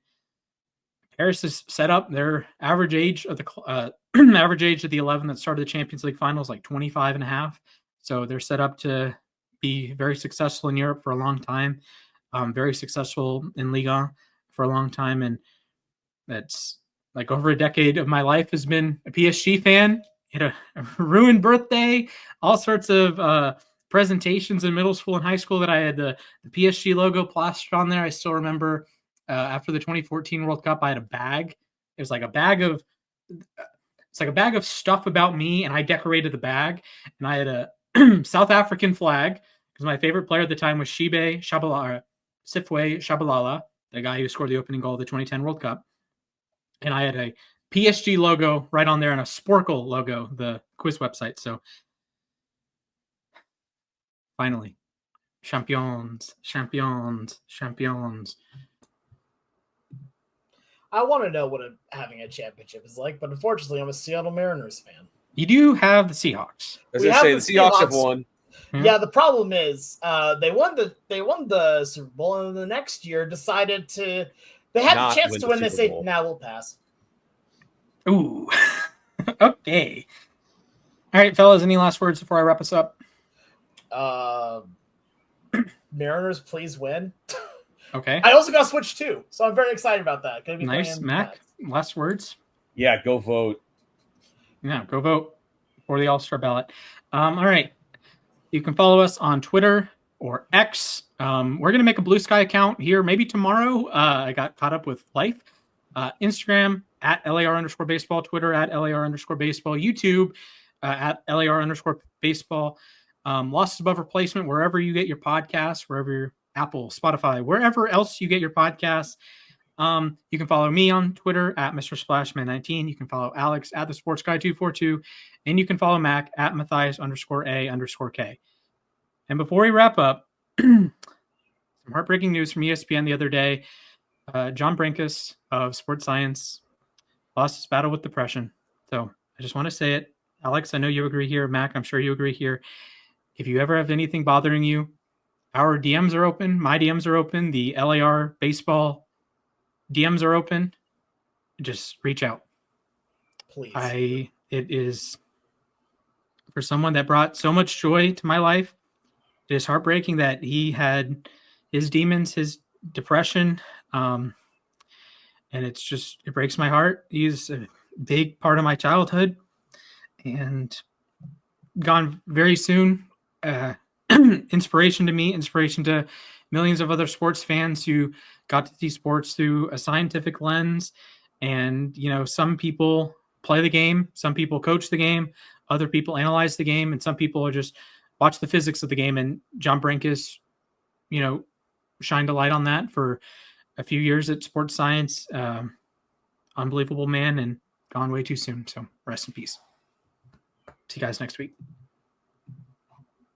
Paris is set up. Their average age of the average age of the 11 that started the Champions League finals like 25 and a half. So they're set up to be very successful in Europe for a long time. Very successful in Liga for a long time. And that's like over a decade of my life has been a PSG fan. A ruined birthday, all sorts of presentations in middle school and high school that I had the PSG logo plastered on there. I still remember after the 2014 World Cup, I had a bag. It was like a bag of stuff about me, and I decorated the bag. And I had a South African flag because my favorite player at the time was Sifwe Shabalala, the guy who scored the opening goal of the 2010 World Cup. And I had a PSG logo right on there and a Sporkle logo, the quiz website. So finally, champions. I want to know what having a championship is like, but unfortunately, I'm a Seattle Mariners fan. You do have the Seahawks. As I say, the Seahawks have won. Yeah, the problem is they won the Super Bowl, and the next year decided to. They had the chance to win. They say, "Now we'll pass." Ooh, okay. All right, fellas. Any last words before I wrap us up? Mariners, please win. Okay. I also got Switch too, so I'm very excited about that. Gonna be nice, Mac. Last words. Yeah, go vote. Yeah, go vote for the All-Star ballot. All right. You can follow us on Twitter or X. We're going to make a Blue Sky account here maybe tomorrow. I got caught up with life. Instagram at LAR_baseball, Twitter at LAR_baseball, YouTube at LAR_baseball. Losses above replacement, wherever you get your podcasts, wherever Apple, Spotify, wherever else you get your podcasts. You can follow me on Twitter at Mr. Splashman19. You can follow Alex at the Sports Guy 242, and you can follow Mac at Mathias_A_K. And before we wrap up, some heartbreaking news from ESPN the other day. John Brinkus of Sports Science lost his battle with depression. So I just want to say it. Alex, I know you agree here. Mac, I'm sure you agree here. If you ever have anything bothering you, our DMs are open. My DMs are open. The LAR baseball DMs are open. Just reach out. Please. It is for someone that brought so much joy to my life. It is heartbreaking that he had his demons, his depression. And it breaks my heart. He's a big part of my childhood and gone very soon. inspiration to me, inspiration to millions of other sports fans who got to see sports through a scientific lens. And, some people play the game, some people coach the game, other people analyze the game, and some people are just watch the physics of the game. And John Brinkus, shined a light on that for a few years at Sports Science. Unbelievable man, and gone way too soon. So rest in peace. See you guys next week.